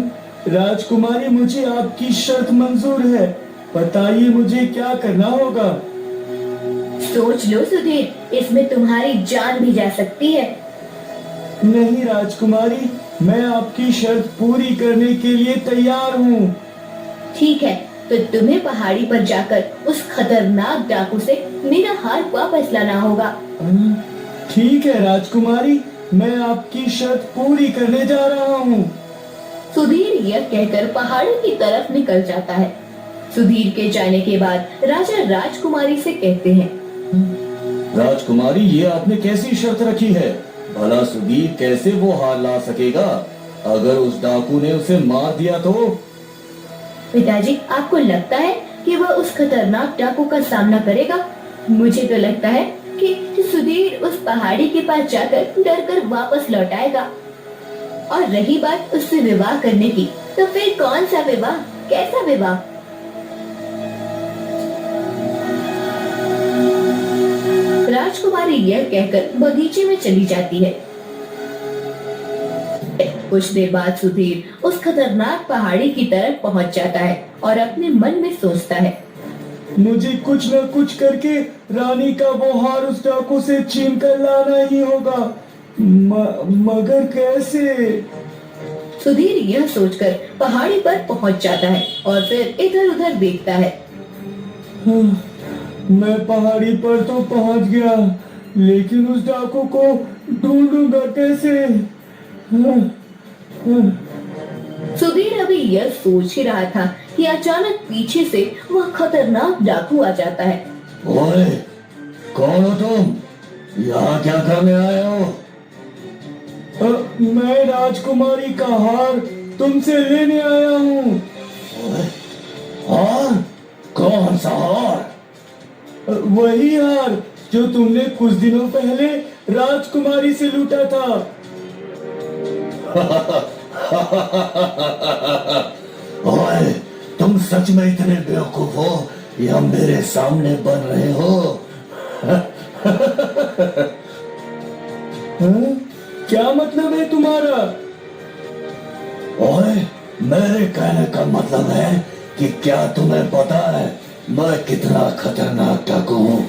S1: राजकुमारी, मुझे आपकी शर्त मंजूर है। बताइए मुझे क्या करना होगा।
S2: सोच लो सुधीर, इसमें तुम्हारी जान भी जा सकती है।
S1: नहीं राजकुमारी, मैं आपकी शर्त पूरी करने के लिए तैयार हूँ।
S2: ठीक है, तो तुम्हें पहाड़ी पर जाकर उस खतरनाक डाकू से मेरा हार वापस लाना होगा।
S1: ठीक है राजकुमारी, मैं आपकी शर्त पूरी करने जा रहा हूँ।
S2: सुधीर यह कहकर पहाड़ों की तरफ निकल जाता है। सुधीर के जाने के बाद राजा राजकुमारी से कहते हैं,
S9: राजकुमारी, ये आपने कैसी शर्त रखी है? भला सुधीर कैसे वो हार ला सकेगा? अगर उस डाकू ने उसे मार दिया तो?
S2: पिताजी, आपको लगता है कि वह उस खतरनाक डाकू का सामना करेगा? मुझे तो लगता है कि सुधीर उस पहाड़ी के पास जाकर डरकर वापस लौट आएगा। और रही बात उससे विवाह करने की, तो फिर कौन सा विवाह, कैसा विवाह? राजकुमारी यह कहकर बगीचे में चली जाती है। कुछ देर बाद सुधीर उस खतरनाक पहाड़ी की तरफ पहुंच जाता है और अपने मन में सोचता है,
S1: मुझे कुछ न कुछ करके रानी का वो हार उस डाकू से छीन कर लाना ही होगा। मगर कैसे?
S2: सुधीर यह सोचकर पहाड़ी पर पहुंच जाता है और फिर इधर उधर देखता है।
S1: मैं पहाड़ी पर तो पहुंच गया, लेकिन उस डाकू को ढूंढूंगा कैसे?
S2: सुधीर अभी यह सोच ही रहा था कि अचानक पीछे से वह खतरनाक डाकू आ जाता है।
S9: ओए, कौन हो तुम? यहाँ क्या करने आए हो?
S1: मैं राजकुमारी का हार तुमसे लेने आया हूँ।
S9: हार? कौन सा हार?
S1: वही हार जो तुमने कुछ दिनों पहले राजकुमारी से लूटा था।
S9: ओए, तुम सच में इतने बेवकूफ हो या मेरे सामने बन रहे हो?
S1: क्या मतलब है तुम्हारा?
S9: ओए, मेरे कहने का मतलब है कि क्या तुम्हें पता है मैं कितना खतरनाक डाकू हूँ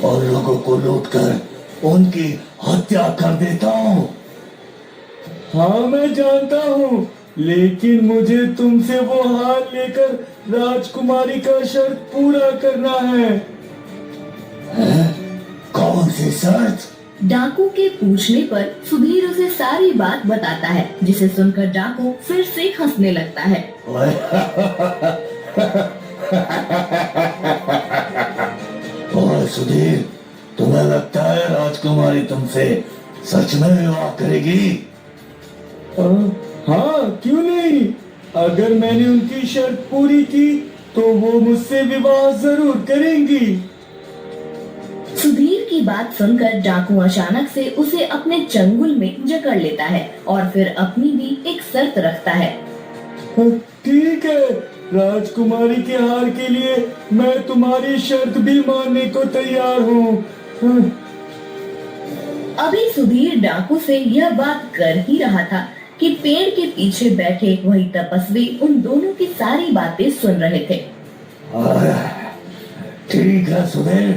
S9: और लोगों को लूटकर उनकी हत्या कर देता हूँ।
S1: हाँ, मैं जानता हूँ, लेकिन मुझे तुमसे वो हार लेकर राजकुमारी का शर्त पूरा करना है।
S9: कौन सी शर्त?
S2: डाकू के पूछने पर सुधीर उसे सारी बात बताता है, जिसे सुनकर डाकू फिर से हंसने लगता है।
S9: ओए सुधीर, तुम्हें लगता है राजकुमारी तुमसे सच में विवाह करेगी?
S1: हाँ, क्यों नहीं? अगर मैंने उनकी शर्त पूरी की तो वो मुझसे विवाह जरूर करेंगी।
S2: सुधीर की बात सुनकर डाकू अचानक से उसे अपने चंगुल में जकड़ लेता है और फिर अपनी भी एक शर्त रखता है।
S1: ठीक है, राजकुमारी के हार के लिए मैं तुम्हारी शर्त भी मानने को तैयार हूँ।
S2: अभी सुधीर डाकू से यह बात कर ही रहा था कि पेड़ के पीछे बैठे वही तपस्वी उन दोनों की सारी बातें सुन रहे थे।
S9: ठीक है सुधीर,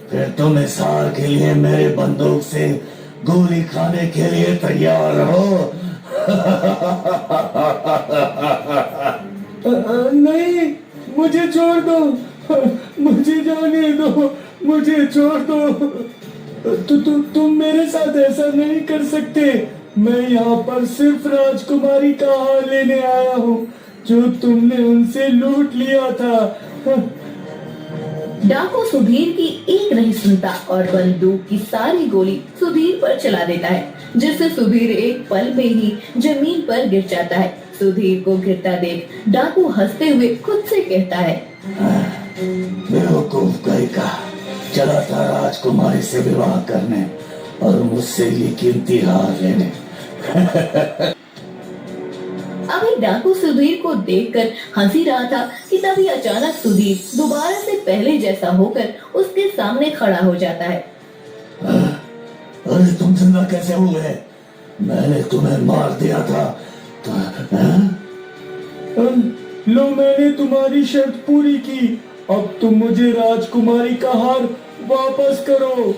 S9: फिर तुम इस हार के लिए मेरे बंदूक से गोली खाने के लिए तैयार हो?
S1: नहीं, मुझे छोड़ दो, मुझे जाने दो, मुझे छोड़ दो। तुम मेरे साथ ऐसा नहीं कर सकते। मैं यहाँ पर सिर्फ राजकुमारी का हार लेने आया हूँ जो तुमने उनसे लूट लिया था।
S2: डाकू सुधीर की एक नहीं सुनता और बंदूक की सारी गोली सुधीर पर चला देता है, जिससे सुधीर एक पल में ही जमीन पर गिर जाता है। सुधीर को गिरता देख डाकू हंसते हुए खुद से कहता है,
S9: बेवकूफ गई का चला था राजकुमारी से विवाह करने और मुझसे ये कीमती हार लेने।
S2: अभी डाकू सुधीर को देखकर हंसी रहा था कि तभी अचानक सुधीर दोबारा से पहले जैसा होकर उसके सामने खड़ा हो जाता है।
S9: अरे तुम जिंदा कैसे हुए? मैंने तुम्हें मार दिया था तो,
S1: लो मैंने तुम्हारी शर्त पूरी की, अब तुम मुझे राजकुमारी का हार वापस करो।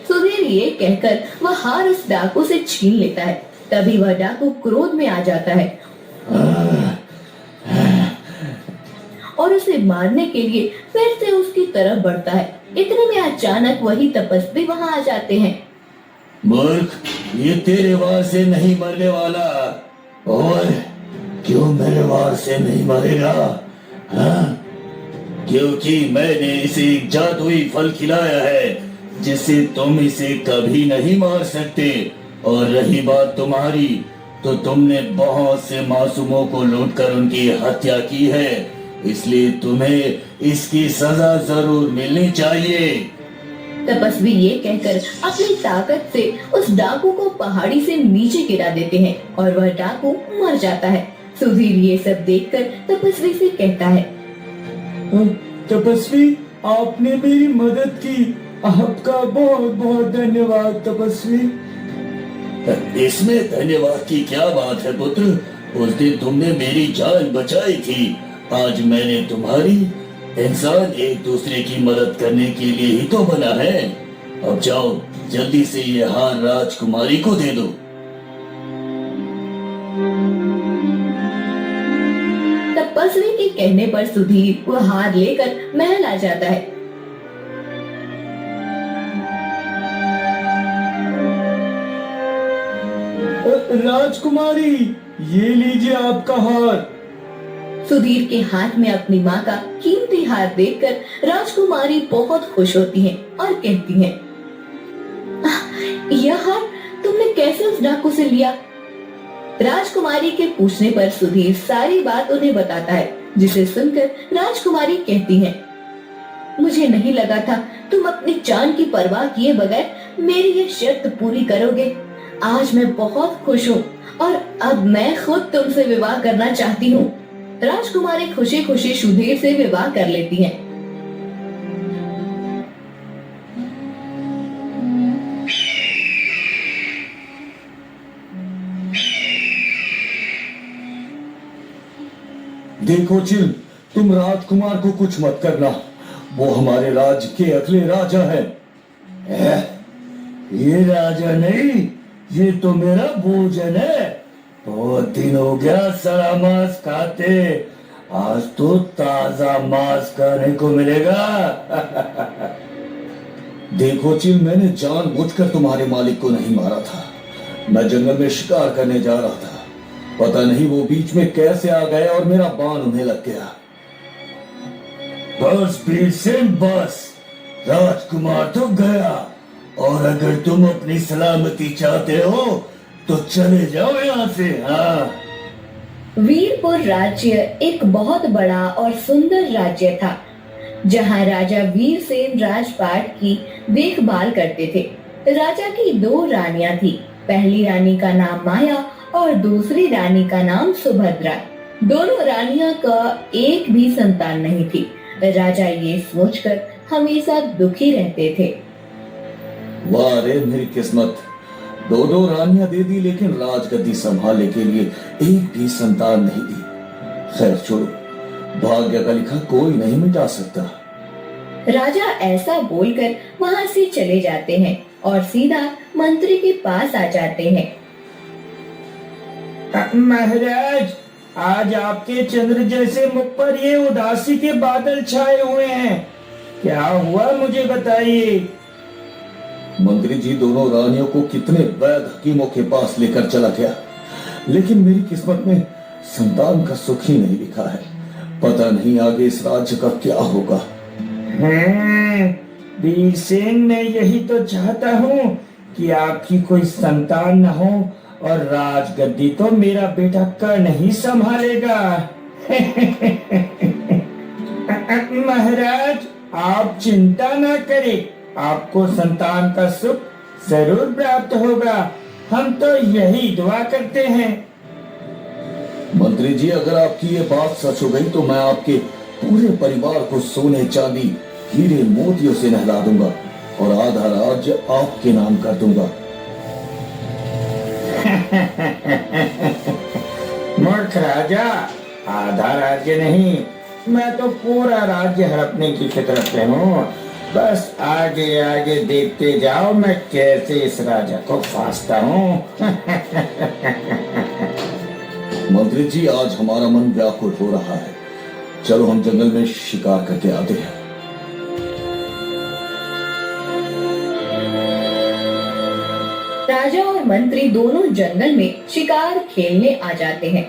S2: सुधीर ये कहकर वह हार उस डाकू से छीन लेता है। तभी वह डाकू क्रोध में आ जाता है और उसे मारने के लिए फिर से उसकी तरफ बढ़ता है। इतने में अचानक वही तपस्वी वहां आ जाते हैं।
S9: मूर्ख, ये तेरे वार से नहीं मरने वाला। और क्यों मेरे वार से नहीं मरेगा? हाँ? क्योंकि मैंने इसे एक जादुई फल खिलाया है जिससे तुम इसे कभी नहीं मार सकते। और रही बात तुम्हारी, तो तुमने बहुत से मासूमों को लूटकर उनकी हत्या की है, इसलिए तुम्हें इसकी सजा जरूर मिलनी चाहिए।
S2: तपस्वी ये कहकर अपनी ताकत से उस डाकू को पहाड़ी से नीचे गिरा देते हैं और वह डाकू मर जाता है। सुधीर ये सब देखकर तपस्वी से कहता है,
S1: तपस्वी, आपने मेरी मदद की, आपका बहुत बहुत धन्यवाद तपस्वी।
S9: इसमें धन्यवाद की क्या बात है पुत्र? उस दिन तुमने मेरी जान बचाई थी, आज मैंने तुम्हारी। इंसान एक दूसरे की मदद करने के लिए ही तो बना है। अब जाओ, जल्दी से ये हार राजकुमारी को दे दो।
S2: तपस्वी के कहने पर सुधीर वह हार लेकर महल आ जाता है।
S1: राजकुमारी, ये लीजिए आपका हार।
S2: सुधीर के हाथ में अपनी माँ का कीमती हार देखकर राजकुमारी बहुत खुश होती है और कहती है, यह हार तुमने कैसे उस डाकू से लिया? राजकुमारी के पूछने पर सुधीर सारी बात उन्हें बताता है, जिसे सुनकर राजकुमारी कहती है, मुझे नहीं लगा था तुम अपनी जान की परवाह किए बगैर मेरी ये शर्त पूरी करोगे। आज मैं बहुत खुश हूँ और अब मैं खुद तुमसे विवाह करना चाहती हूँ। राजकुमारी खुशी खुशी सुधीर से विवाह कर लेती है।
S1: देखो चिल, तुम राजकुमार को कुछ मत करना, वो हमारे राज्य के अगले राजा हैं।
S9: ये राजा नहीं, ये तो मेरा भोजन है। बहुत दिन हो गया सड़ा मांस खाते, आज तो ताजा मांस खाने को मिलेगा।
S1: देखो चिल, मैंने जानबूझकर तुम्हारे मालिक को नहीं मारा था। मैं जंगल में शिकार करने जा रहा था, पता नहीं वो बीच में कैसे आ गए और मेरा बाण उन्हें लग गया।
S9: बस भीमसेन बस, राजकुमार तो गया, और अगर तुम अपनी सलामती चाहते हो तो चले जाओ यहाँ से। हाँ।
S2: वीरपुर राज्य एक बहुत बड़ा और सुंदर राज्य था, जहाँ राजा वीरसेन राजपाट की देखभाल करते थे। राजा की 2 रानियां थी। पहली रानी का नाम माया और दूसरी रानी का नाम सुभद्रा। दोनों रानियां का एक भी संतान नहीं थी। राजा ये सोचकर हमेशा दुखी रहते थे।
S1: वाह रे मेरी किस्मत, 2 रानियां दे दी, लेकिन राजगद्दी संभालने के लिए एक भी संतान नहीं दी। खैर छोड़ो, भाग्य का लिखा कोई नहीं मिटा सकता।
S2: राजा ऐसा बोलकर वहाँ से चले जाते हैं और सीधा मंत्री के पास आ जाते हैं।
S8: महाराज, आज आपके चंद्र जैसे मुख पर ये उदासी के बादल छाए हुए हैं, क्या हुआ मुझे बताइए।
S9: मंत्री जी दोनों रानियों को कितने वैद्य हकीमों के पास लेकर चला गया, लेकिन मेरी किस्मत में संतान का सुख ही नहीं लिखा है। पता नहीं आगे इस राज्य का क्या होगा।
S8: वीरसेन, मैं यही तो चाहता हूँ कि आपकी कोई संतान न हो और राजगद्दी तो मेरा बेटा कर्ण ही संभालेगा। महाराज, आप चिंता न करें, आपको संतान का सुख जरूर प्राप्त होगा। हम तो यही दुआ करते हैं।
S9: मंत्री जी, अगर आपकी ये बात सच हो गई तो मैं आपके पूरे परिवार को सोने चांदी हीरे मोतियों से नहला दूंगा और आधा राज्य आपके नाम कर दूंगा।
S8: मूर्ख राजा, आधा राज्य नहीं, मैं तो पूरा राज्य हड़पने की फितरत पे हूँ। बस आगे आगे देखते जाओ मैं कैसे इस राजा को फांसता हूँ।
S9: मंत्री जी, आज हमारा मन व्याकुल हो रहा है। चलो हम जंगल में शिकार करके आते हैं।
S2: राजा और मंत्री दोनों जंगल में शिकार खेलने आ जाते हैं।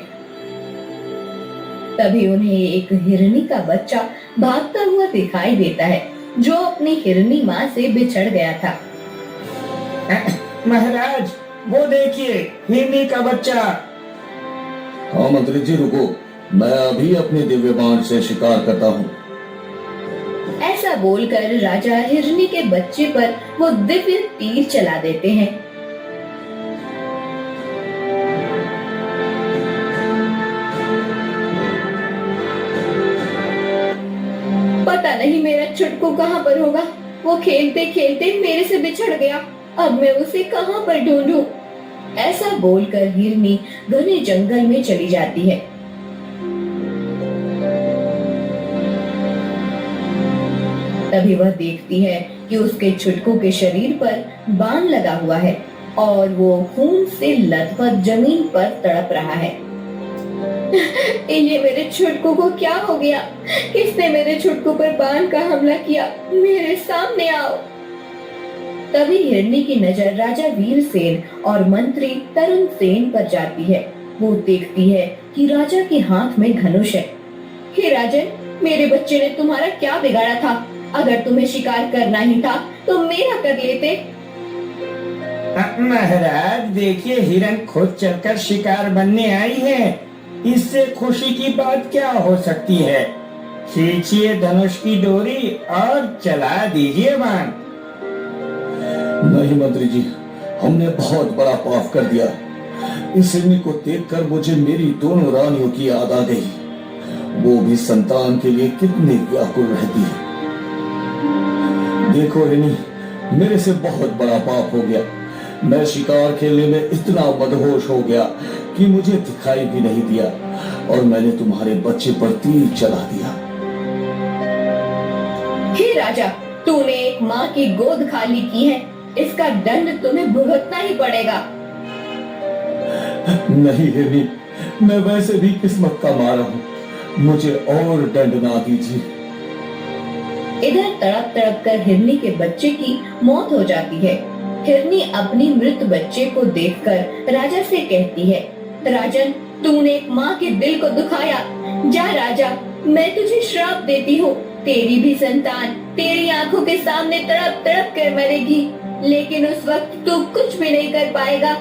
S2: तभी उन्हें एक हिरनी का बच्चा भागता हुआ दिखाई देता है, जो अपनी हिरनी माँ से बिछड़ गया था।
S8: महाराज, वो देखिए हिरनी का बच्चा।
S9: हाँ मंत्री जी, रुको, मैं अभी अपने दिव्य बाण से शिकार करता हूँ।
S2: ऐसा बोलकर राजा हिरनी के बच्चे पर वो दिव्य तीर चला देते हैं। पता नहीं मेरा छुटकू कहाँ पर होगा। वो खेलते खेलते मेरे से बिछड़ गया। अब मैं उसे कहाँ पर ढूंढूं? ऐसा बोलकर हिरनी घने जंगल में चली जाती है। तभी वह देखती है कि उसके छुटकू के शरीर पर बाण लगा हुआ है और वो खून से लथपथ जमीन पर तड़प रहा है। ये मेरे छुटकू को क्या हो गया? किसने मेरे छुटकू पर बाण का हमला किया? मेरे सामने आओ। तभी हिरनी की नजर राजा वीरसेन और मंत्री तरुण सेन पर जाती है। वो देखती है कि राजा के हाथ में धनुष है। हे राजन, मेरे बच्चे ने तुम्हारा क्या बिगाड़ा था? अगर तुम्हें शिकार करना ही था तो मेरा कर लेते।
S8: महाराज देखिए, हिरन खुद चलकर शिकार बनने आई है। इससे खुशी की बात क्या हो सकती है? खींचिए धनुष की डोरी और चला दीजिए बाण।
S9: नहीं मंत्री जी, हमने बहुत बड़ा पाप कर दिया। इस हिरनी को देखकर मुझे मेरी दोनों रानियों की याद आ गई। वो भी संतान के लिए कितनी व्याकुल रहती है। देखो हिरनी, मेरे से बहुत बड़ा पाप हो गया। मैं शिकार खेलने में इतना मदहोश हो गया कि मुझे दिखाई भी नहीं दिया और मैंने तुम्हारे बच्चे पर तीर चला दिया।
S2: हे राजा, तूने एक माँ की गोद खाली की है। इसका दंड तुम्हें भुगतना ही पड़ेगा।
S9: नहीं हिरनी, मैं वैसे भी किस्मत का मारा हूँ। मुझे और दंड ना दीजिए।
S2: इधर तड़प तड़प कर हिरनी के बच्चे की मौत हो जाती है। हिरनी अपनी मृत बच्चे को देखकर राजा से कहती है, राजन, तूने एक माँ के दिल को दुखाया। जा राजा, मैं तुझे श्राप देती हूँ। तेरी भी संतान तेरी आंखों के सामने तड़प तड़प कर मरेगी, लेकिन उस वक्त तू कुछ भी नहीं कर पाएगा।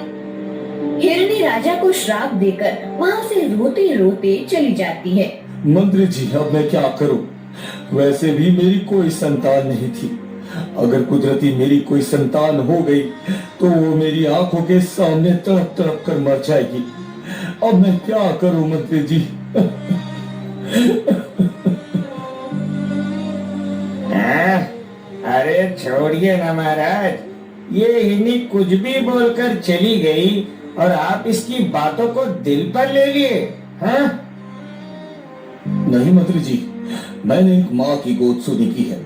S2: हिरनी राजा को श्राप देकर वहाँ से रोते रोते चली जाती है।
S9: मंत्री जी, अब मैं क्या करूं? वैसे भी मेरी कोई संतान नहीं थी। अगर कुदरती मेरी कोई संतान हो गई तो वो मेरी आंखों के सामने तड़प तड़प कर मर जाएगी। अब मैं क्या करूं मंत्री जी?
S8: अरे छोड़िए ना महाराज, ये हिरनी कुछ भी बोलकर चली गई और आप इसकी बातों को दिल पर ले लिए। हाँ?
S9: नहीं मंत्री जी, मैंने एक माँ की गोद सुनी की है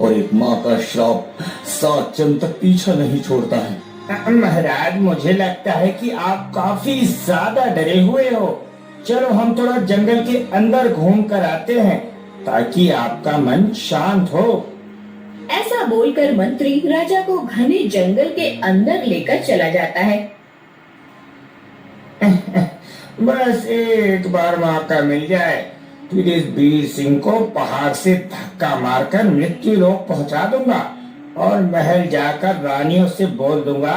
S9: और एक माँ का श्राप 7 जन्म तक पीछा नहीं छोड़ता है।
S8: महाराज, मुझे लगता है कि आप काफी ज्यादा डरे हुए हो। चलो हम थोड़ा जंगल के अंदर घूम कर आते हैं ताकि आपका मन शांत हो।
S2: ऐसा बोलकर मंत्री राजा को घने जंगल के अंदर लेकर चला जाता है।
S8: बस एक बार मौका मिल जाए फिर इस वीर सिंह को पहाड़ से धक्का मारकर मृत्यु लोक पहुंचा दूंगा और महल जाकर रानियों से बोल दूंगा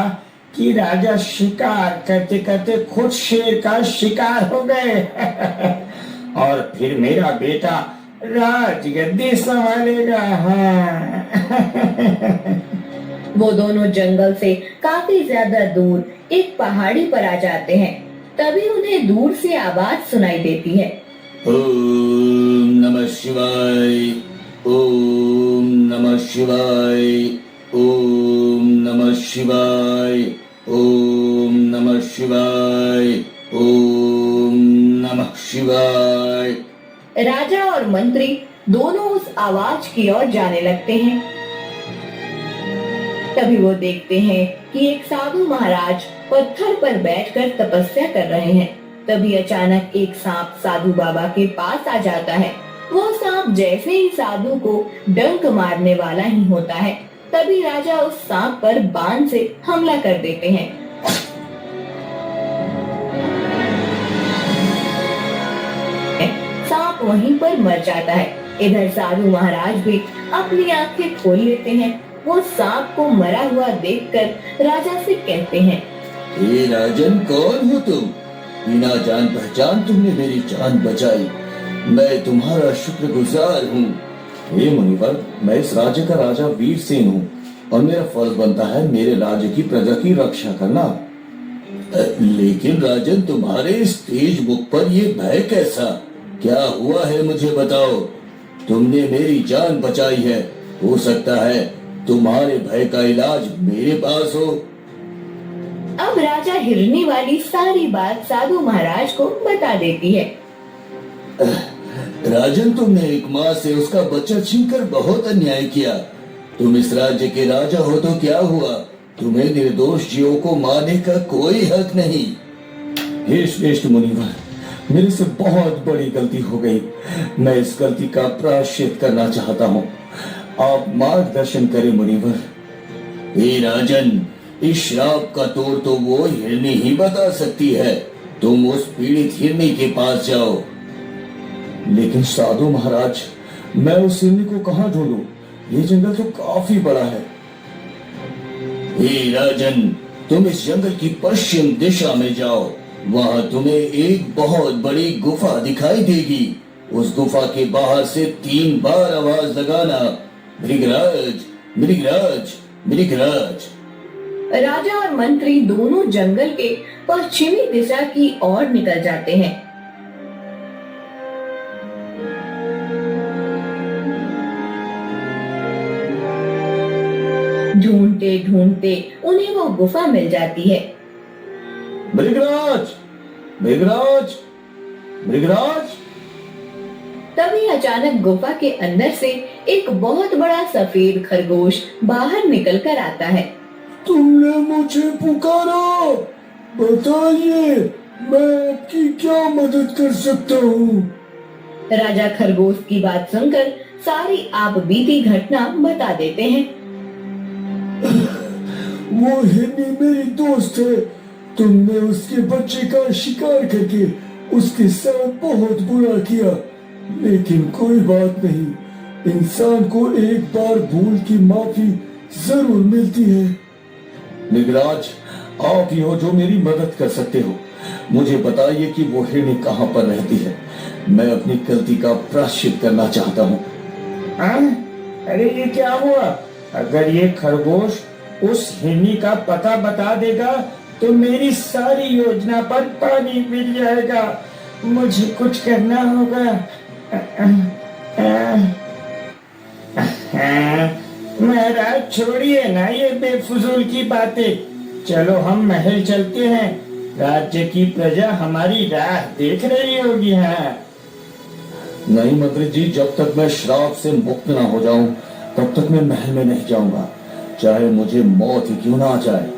S8: कि राजा शिकार करते करते खुद शेर का शिकार हो गए और फिर मेरा बेटा राजगद्दी संभालेगा। हाँ।
S2: वो दोनों जंगल से काफी ज्यादा दूर एक पहाड़ी पर आ जाते हैं। तभी उन्हें दूर से आवाज सुनाई देती है।
S9: ओम नमः शिवाय, ओम नमः शिवाय, ओम नमः शिवाय, ओम नमः शिवाय, ओम नमः शिवाय।
S2: राजा और मंत्री दोनों उस आवाज की ओर जाने लगते हैं। तभी वो देखते हैं कि एक साधु महाराज पत्थर पर बैठकर तपस्या कर रहे हैं। तभी अचानक एक सांप साधु बाबा के पास आ जाता है। वो सांप जैसे ही साधु को डंक मारने वाला ही होता है, तभी राजा उस सांप पर बाण से हमला कर देते हैं। सांप वहीं पर मर जाता है। इधर साधु महाराज भी अपनी आंखें खोल लेते हैं। वो सांप को मरा हुआ देखकर राजा से कहते हैं,
S9: हे राजन, कौन हो तुम? बिना जान पहचान तुमने मेरी जान बचाई, मैं तुम्हारा शुक्रगुजार हूँ। हे मुनिवर, मैं इस राज्य का राजा वीर सेन हूँ और मेरा फर्ज बनता है मेरे राज्य की प्रजा की रक्षा करना। लेकिन राजन, तुम्हारे इस तेज मुख पर ये भय कैसा? क्या हुआ है मुझे बताओ। तुमने मेरी जान बचाई है, हो सकता है तुम्हारे भय का इलाज मेरे पास हो।
S2: अब राजा हिरनी वाली सारी बात साधु महाराज को बता देती है।
S9: राजन, तुमने एक माँ से उसका बच्चा छीनकर बहुत अन्याय किया। तुम इस राज्य के राजा हो तो क्या हुआ? तुम्हें निर्दोष जीवों को मारने का कोई हक नहीं।
S1: हे श्रेष्ठ मुनिवर, मेरे से बहुत बड़ी गलती हो गई। मैं इस गलती का प्रायश्चित करना चाहता हूँ। आप मार्गदर्शन करें मुनिवर।
S9: हे राजन, इस श्राप का तोड़ तो वो हिरनी ही बता सकती है। तुम उस पीड़ित हिरनी के पास जाओ।
S1: लेकिन साधु महाराज, मैं उस हिरनी को कहाँ ढूंढूं? ये जंगल तो काफी बड़ा है।
S9: हे राजन, तुम इस जंगल की पश्चिम दिशा में जाओ। वहाँ तुम्हें एक बहुत बड़ी गुफा दिखाई देगी। उस गुफा के बाहर से 3 बार आवाज लगाना, मृगराज, मृगराज, मृगराज।
S2: राजा और मंत्री दोनों जंगल के पश्चिमी दिशा की ओर निकल जाते हैं। ढूंढते ढूंढते उन्हें वो गुफा मिल जाती है।
S1: मृगराज, मृगराज, मृगराज।
S2: तभी अचानक गुफा के अंदर से एक बहुत बड़ा सफेद खरगोश बाहर निकल कर आता है।
S1: तुमने मुझे पुकारा, बताइए मैं आपकी क्या मदद कर सकता हूँ?
S2: राजा खरगोश की बात सुनकर सारी आप बीती घटना बता देते हैं।
S1: वो हिरनी मेरी दोस्त है। तुमने उसके बच्चे का शिकार करके उसके साथ बहुत बुरा किया, लेकिन कोई बात नहीं। इंसान को एक बार भूल की माफी जरूर मिलती है।
S9: मृगराज, आप ही हो जो मेरी मदद कर सकते हो। मुझे बताइए कि वो हिरनी कहाँ पर रहती है। मैं अपनी गलती का प्रायश्चित करना चाहता हूँ।
S8: अरे ये क्या हुआ? अगर ये खरगोश उस हिरनी का पता बता देगा तो मेरी सारी योजना पर पानी मिल जाएगा। मुझे कुछ करना होगा। महाराज, छोड़िए ना ये बेफजूल की बातें। चलो हम महल चलते हैं। राज्य की प्रजा हमारी राह देख रही होगी। हाँ
S1: नहीं मंत्री जी, जब तक मैं श्राप से मुक्त ना हो जाऊं तब तक मैं महल में नहीं जाऊंगा, चाहे मुझे मौत ही क्यों ना आ जाए।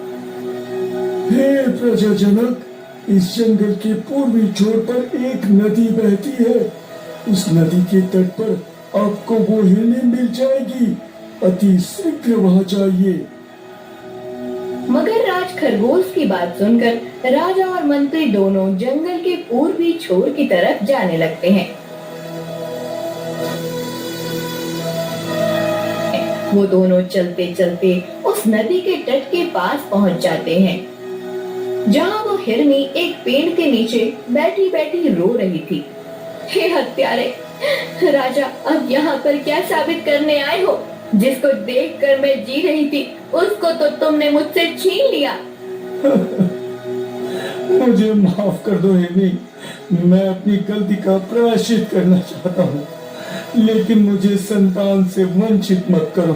S1: हे प्रजाजनक, इस जंगल के पूर्वी छोर पर एक नदी बहती है। उस नदी के तट पर आपको वो हिरनी मिल जाएगी। अति शीघ्र वहाँ जाइए।
S2: मगर राज खरगोश की बात सुनकर राजा और मंत्री दोनों जंगल के पूर्वी छोर की तरफ जाने लगते हैं। वो दोनों चलते चलते उस नदी के तट के पास पहुंच जाते हैं, जहाँ वो हिरनी एक पेड़ के नीचे बैठी बैठी रो रही थी। हे हत्यारे, राजा अब यहाँ पर क्या साबित करने आए हो? जिसको देखकर मैं जी रही थी उसको तो तुमने मुझसे छीन लिया।
S1: मुझे माफ कर दो हिरनी, मैं अपनी गलती का प्रायश्चित करना चाहता हूँ, लेकिन मुझे संतान से वंचित मत करो।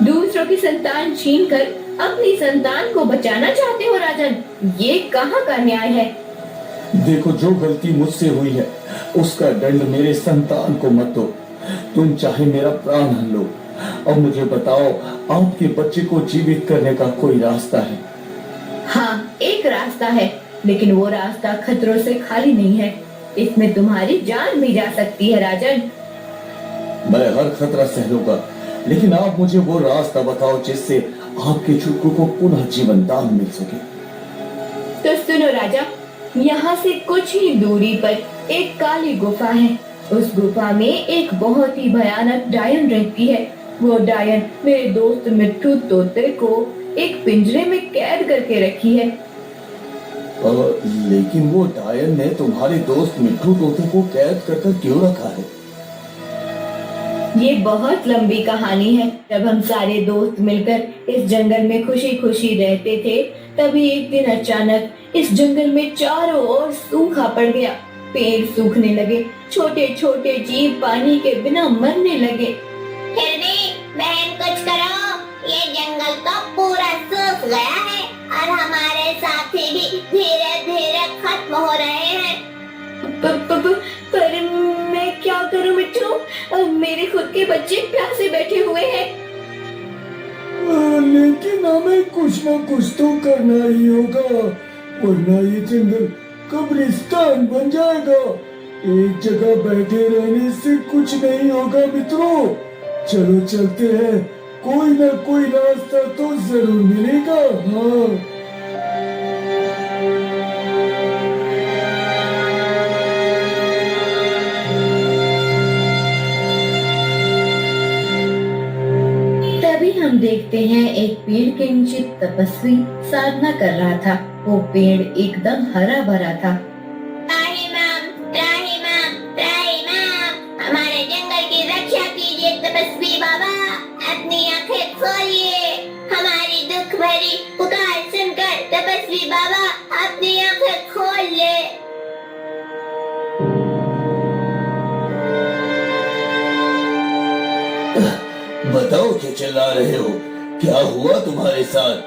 S2: दूसरों की संतान छीनकर अपनी संतान को बचाना चाहते हो राजन? ये कहाँ का न्याय है?
S1: देखो, जो गलती मुझसे हुई है उसका दंड मेरे संतान को मत दो। तुम चाहे मेरा प्राण लो। अब मुझे बताओ, आपके बच्चे को जीवित करने का कोई रास्ता है?
S2: हाँ, एक रास्ता है, लेकिन वो रास्ता खतरों से खाली नहीं है। इसमें तुम्हारी जान भी जा सकती है राजन।
S1: मैं हर खतरा सह लूंगा, लेकिन आप मुझे वो रास्ता बताओ जिससे आपके छुटकू को पुनः जीवन दान मिल सके।
S2: तो सुनो राजा, यहाँ से कुछ ही दूरी पर एक काली गुफा है। उस गुफा में एक बहुत ही भयानक डायन रहती है। वो डायन मेरे दोस्त मिट्ठू तोते को एक पिंजरे में कैद करके रखी है।
S1: लेकिन वो डायन ने तुम्हारे दोस्त मिट्ठू तोते को कैद करके क्यों रखा है?
S2: ये बहुत लंबी कहानी है। जब हम सारे दोस्त मिलकर इस जंगल में खुशी खुशी रहते थे, तभी एक दिन अचानक इस जंगल में चारों ओर सूखा पड़ गया। पेड़ सूखने लगे, छोटे छोटे जीव पानी के बिना मरने लगे।
S5: हिरनी बहन, कुछ करो, ये जंगल तो पूरा सूख गया है और हमारे साथी भी धीरे धीरे खत्म हो रहे हैं।
S2: पर मैं क्या करूं मिट्टू? मेरे खुद के बच्चे प्यासे बैठे हुए हैं।
S1: लेकिन हमें कुछ ना कुछ तो करना ही होगा, वरना ये जंगल कब्रिस्तान बन जाएगा। एक जगह बैठे रहने से कुछ नहीं होगा मित्रों। चलो चलते हैं, कोई ना कोई रास्ता तो जरूर मिलेगा। हाँ,
S2: हम देखते हैं एक पेड़ के नीचे तपस्वी साधना कर रहा था। वो पेड़ एकदम हरा भरा था।
S5: हमारे जंगल की रक्षा कीजिए तपस्वी बाबा, अपनी आंखें खोलिए। हमारी दुख भरी पुकार सुनकर तपस्वी बाबा अपनी आंखें खोल ले।
S9: बताओ, क्या चिल्ला रहे हो? क्या हुआ तुम्हारे साथ?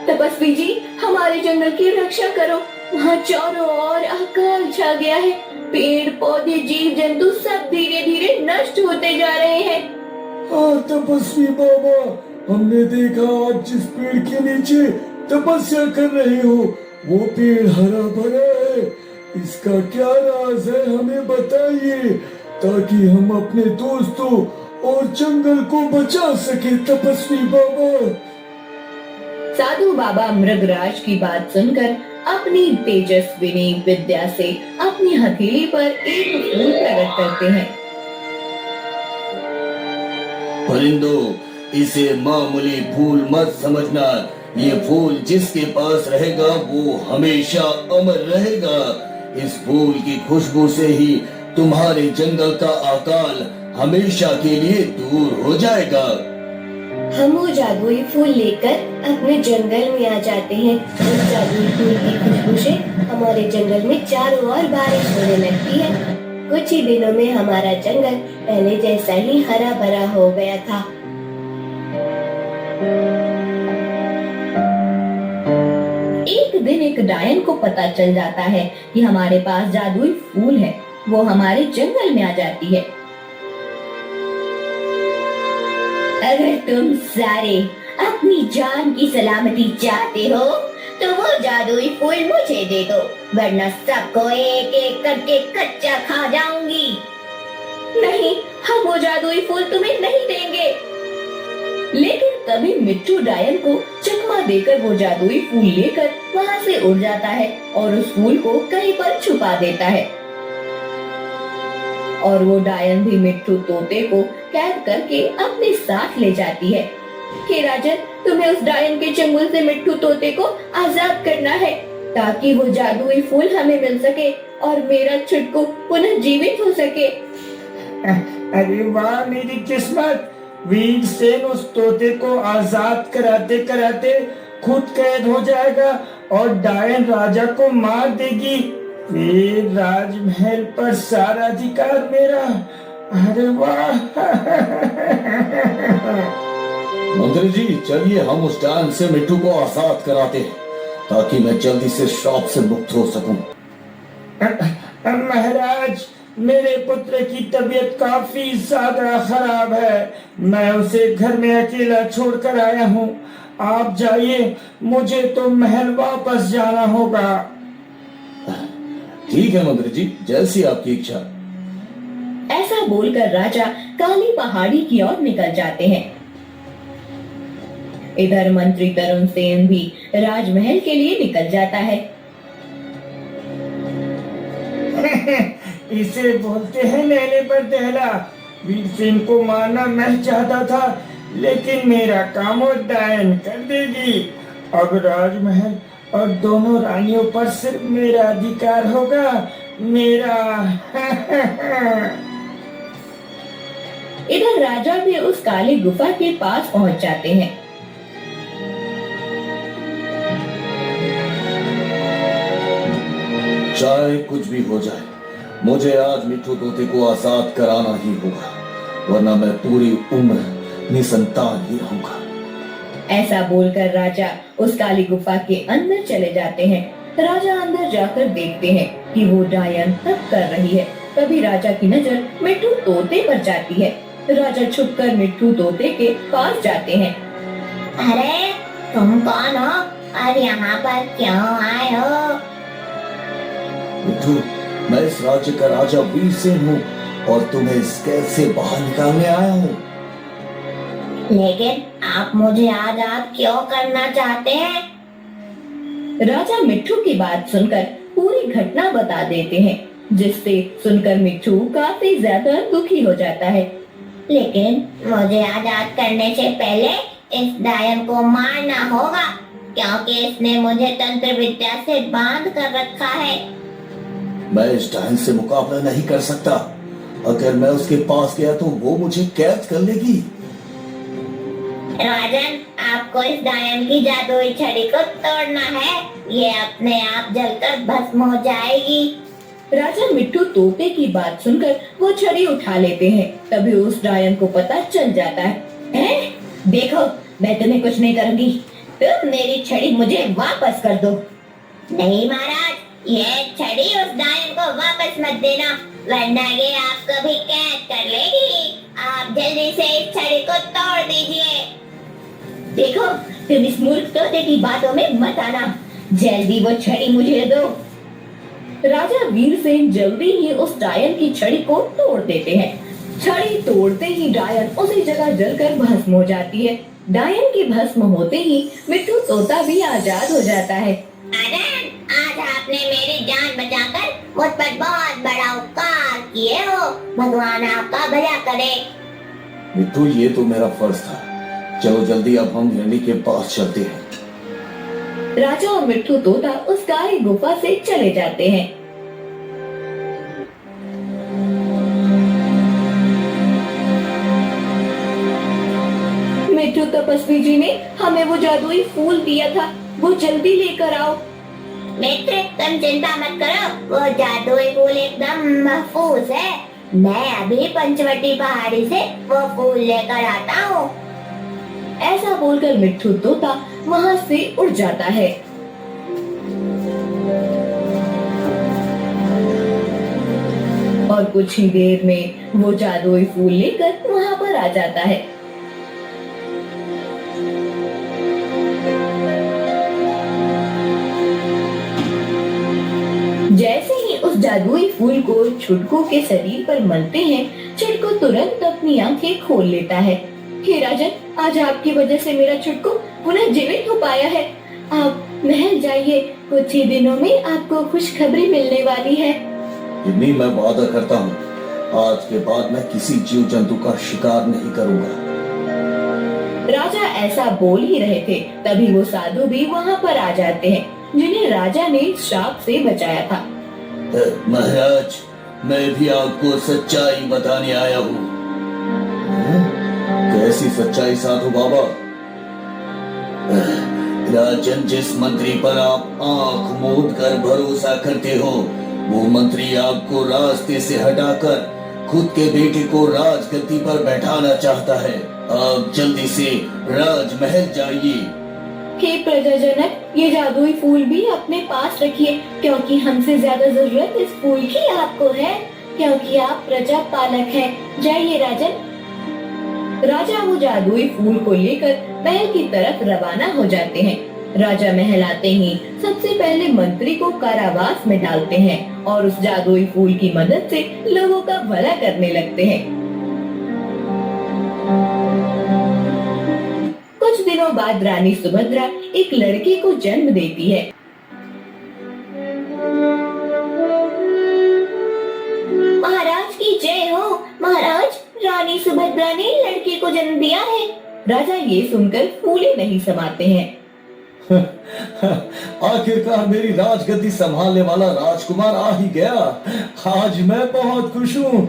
S2: तपस्वी जी, हमारे जंगल की रक्षा करो। वहाँ चारों ओर अकाल छा गया है। पेड़ पौधे जीव जंतु सब धीरे धीरे नष्ट होते जा रहे हैं।
S1: हाँ तपस्वी बाबा, हमने देखा आप जिस पेड़ के नीचे तपस्या कर रहे हो वो पेड़ हरा भरा है। इसका क्या राज है, हमें बताइए, ताकि हम अपने दोस्तों और जंगल को बचा सके। तपस्वी बाबा।
S2: साधु बाबा मृगराज की बात सुनकर अपनी तेजस्विनी विद्या से अपनी हथेली पर एक फूल प्रकट करते हैं।
S9: परिंदों, इसे मामूली फूल मत समझना। ये फूल जिसके पास रहेगा वो हमेशा अमर रहेगा। इस फूल की खुशबू से ही तुम्हारे जंगल का अकाल हमेशा के लिए दूर हो जाएगा।
S7: हम वो जादुई फूल लेकर अपने जंगल में आ जाते हैं। उस जादुई फूल की खुशबू से हमारे जंगल में चारों ओर बारिश होने लगती है। कुछ ही दिनों में हमारा जंगल पहले जैसा ही हरा भरा हो गया था।
S2: एक दिन एक डायन को पता चल जाता है कि हमारे पास जादुई फूल है। वो हमारे जंगल में आ जाती है।
S7: अगर तुम सारे अपनी जान की सलामती चाहते हो तो वो जादुई फूल मुझे दे दो, वरना सबको एक एक करके कच्चा खा जाऊंगी।
S2: नहीं, हम वो जादुई फूल तुम्हें नहीं देंगे। लेकिन तभी मिट्टू डायन को चकमा देकर वो जादुई फूल लेकर वहाँ से उड़ जाता है और उस फूल को कहीं पर छुपा देता है। और वो डायन भी मिट्टू तोते को कैद करके अपने साथ ले जाती है कि राजन, तुम्हें उस डायन के चंगुल से मिट्टू तोते को आजाद करना है ताकि वो जादुई फूल हमें मिल सके और मेरा छुटकू पुनः जीवित हो सके।
S8: अरे वाह मेरी किस्मत, वीरसेन उस तोते को आजाद कराते कराते खुद कैद हो जाएगा और डायन राजा को मार देगी। फिर राजमहल पर सारा अधिकार मेरा। अरे वाह।
S9: मंत्री जी, चलिए हम उस डायन से मिट्टू को आजाद कराते हैं ताकि मैं जल्दी से श्राप से मुक्त हो सकूं।
S8: महाराज, मेरे पुत्र की तबीयत काफी ज्यादा खराब है। मैं उसे घर में अकेला छोड़कर आया हूँ। आप जाइए, मुझे तो महल वापस जाना होगा।
S9: ठीक है मंत्री जी, जैसी आपकी इच्छा।
S2: ऐसा बोलकर राजा काली पहाड़ी की ओर निकल जाते हैं। इधर मंत्री तरुण सेन भी राजमहल के लिए निकल जाता है।
S8: इसे बोलते हैं नैले पर दहला। वीरसेन को मारना मैं चाहता था, लेकिन मेरा काम वो डायन कर देगी। अब राजमहल और दोनों रानियों पर सिर्फ मेरा अधिकार होगा, मेरा।
S2: इधर राजा भी उस काली गुफा के पास पहुंच जाते हैं।
S9: चाहे कुछ भी हो जाए, मुझे आज मिट्टू तोते को आजाद कराना ही होगा, वरना मैं पूरी उम्र निसंतान ही रहूंगा।
S2: ऐसा बोलकर राजा उस काली गुफा के अंदर चले जाते हैं। राजा अंदर जाकर देखते हैं कि वो डायन तप कर रही है। तभी राजा की नजर मिट्टू तोते पर जाती है। राजा छुपकर मिट्टू तोते के पास जाते हैं।
S5: अरे तुम कौन हो और यहाँ पर क्यों आए हो?
S9: मिट्टू, मैं इस राज्य का राजा वीरसेन हूँ और तुम्हें इस कैद से बाहर निकालने आया हूँ।
S5: लेकिन आप मुझे आजाद क्यों करना चाहते हैं?
S2: राजा मिट्टू की बात सुनकर पूरी घटना बता देते हैं, जिससे सुनकर मिट्टू काफी ज्यादा दुखी हो जाता है।
S5: लेकिन मुझे आजाद करने से पहले इस डायन को मारना होगा, क्योंकि इसने मुझे तंत्र विद्या से बांध कर रखा है।
S9: मैं इस डायन से मुकाबला नहीं कर सकता। अगर मैं उसके पास गया तो वो मुझे कैद कर लेगी।
S5: राजन, आपको इस डायन की जादुई छड़ी को तोड़ना है। ये अपने आप जलकर भस्म हो जाएगी।
S2: राजा मिट्टू तोते की बात सुनकर वो छड़ी उठा लेते हैं। तभी उस डायन को पता चल जाता है। देखो, मैं तुम्हें कुछ नहीं करूंगी, तुम मेरी छड़ी मुझे वापस कर दो।
S5: नहीं महाराज, ये छड़ी उस डायन को वापस मत देना, वरना ये आपको भी कैद कर लेगी। आप जल्दी से इस छड़ी को तोड़ दीजिए।
S2: देखो, तुम इस मूर्ख तोते की बातों में मत आना, जल्दी वो छड़ी मुझे दो। राजा वीरसेन जल्दी ही उस डायन की छड़ी को तोड़ देते हैं। छड़ी तोड़ते ही डायन उसी जगह जलकर भस्म हो जाती है। डायन की भस्म होते ही मिट्टू तोता भी आजाद हो जाता है।
S5: आनंद, आज आपने मेरी जान बचाकर मुझ पर बहुत बड़ा उपकार किए हो। भगवान आपका भला करे।
S9: मिट्टू, ये तो मेरा फर्ज था। चलो जल्दी अब हम हिरणी के पास चलते हैं।
S2: राजा और मिट्टू तोता उस काली गुफा से चले जाते हैं। मिट्टू तपस्वी जी ने हमें वो जादुई फूल दिया था, वो जल्दी लेकर आओ।
S5: मित्र, तुम चिंता मत करो, वो जादुई फूल एकदम महफूज है। मैं अभी पंचवटी पहाड़ी से वो फूल लेकर आता हूँ।
S2: ऐसा बोलकर मिट्टू तोता वहाँ से उड़ जाता है। और कुछ ही देर में वो जादुई फूल लेकर वहाँ पर आ जाता है। जैसे ही उस जादुई फूल को छुटकू के शरीर पर मलते हैं, छुटकू तुरंत अपनी आंखें खोल लेता है। हे राजन, आज आपकी वजह से मेरा छुटकू पुनः जीवित हो पाया है। आप महल जाइए, कुछ ही दिनों में आपको खुशखबरी मिलने वाली है।
S9: हिरनी, मैं वादा करता हूँ, आज के बाद मैं किसी जीव जंतु का शिकार नहीं करूँगा।
S2: राजा ऐसा बोल ही रहे थे, तभी वो साधु भी वहाँ पर आ जाते हैं, जिन्हें राजा ने श्राप से बचाया था।
S9: महाराज, मैं भी आपको सच्चाई बताने आया हूँ। कैसी सच्चाई साधु बाबा? राजन, जिस मंत्री पर आप आंख मूंद कर भरोसा करते हो, वो मंत्री आपको रास्ते से हटाकर खुद के बेटे को राजगद्दी पर बैठाना चाहता है। आप जल्दी से राजमहल जाइए।
S2: हे प्रजाजनक, ये जादुई फूल भी अपने पास रखिए, क्योंकि हमसे ज्यादा जरूरत इस फूल की आपको है, क्योंकि आप प्रजा पालक हैं। जाइए राजन। राजा वो जादुई फूल को लेकर महल की तरफ रवाना हो जाते हैं। राजा महल आते ही सबसे पहले मंत्री को कारावास में डालते हैं और उस जादुई फूल की मदद से लोगों का भला करने लगते हैं। कुछ दिनों बाद रानी सुभद्रा एक लड़के को जन्म देती है।
S5: महाराज की जय हो। महाराज, रानी सुभद्रा ने लड़के को जन्म दिया है।
S2: राजा ये सुनकर फूले नहीं समाते हैं।
S9: आखिरकार मेरी राजगद्दी संभालने वाला राजकुमार आ ही गया। आज मैं बहुत खुश हूँ।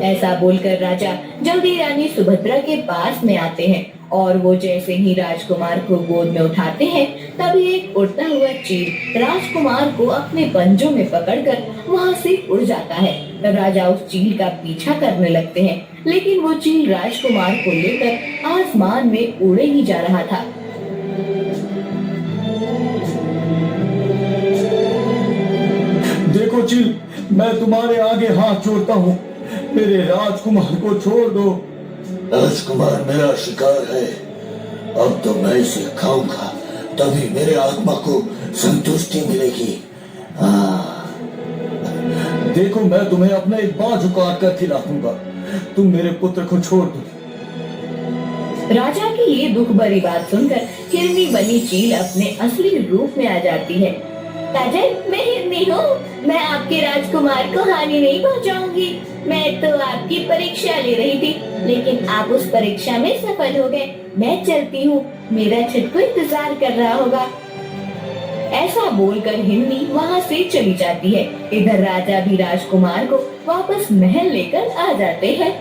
S2: ऐसा बोलकर राजा जल्दी रानी सुभद्रा के पास में आते हैं और वो जैसे ही राजकुमार को गोद में उठाते हैं, तभी एक उड़ता हुआ चील राजकुमार को अपने पंजों में पकड़कर वहाँ से उड़ जाता है। राजा उस चील का पीछा करने लगते हैं, लेकिन वो चील राजकुमार को लेकर आसमान में उड़े ही जा रहा था।
S1: देखो चील, मैं तुम्हारे आगे हाथ जोड़ता हूँ, मेरे राजकुमार को छोड़ दो।
S9: राजकुमार मेरा शिकार है, अब तो मैं इसे खाऊंगा, तभी मेरे आत्मा को संतुष्टि मिलेगी।
S1: देखो, मैं तुम्हें अपना एक बाजू काट कर खिला दूंगा, तुम मेरे पुत्र को छोड़ दो।
S2: राजा की ये दुख भरी बात सुनकर हिरनी बनी चील अपने असली रूप में आ जाती है।
S5: राजन, मैं हिरनी हूँ, मैं आपके राजकुमार को हानि नहीं पहुँचाऊंगी। मैं तो आपकी परीक्षा ले रही थी, लेकिन आप उस परीक्षा में सफल हो गए। मैं चलती हूँ, मेरा छुटकू इंतजार कर रहा होगा।
S2: ऐसा बोलकर हिरनी वहाँ से चली जाती है। इधर राजा भी राजकुमार को वापस महल लेकर आ जाते हैं।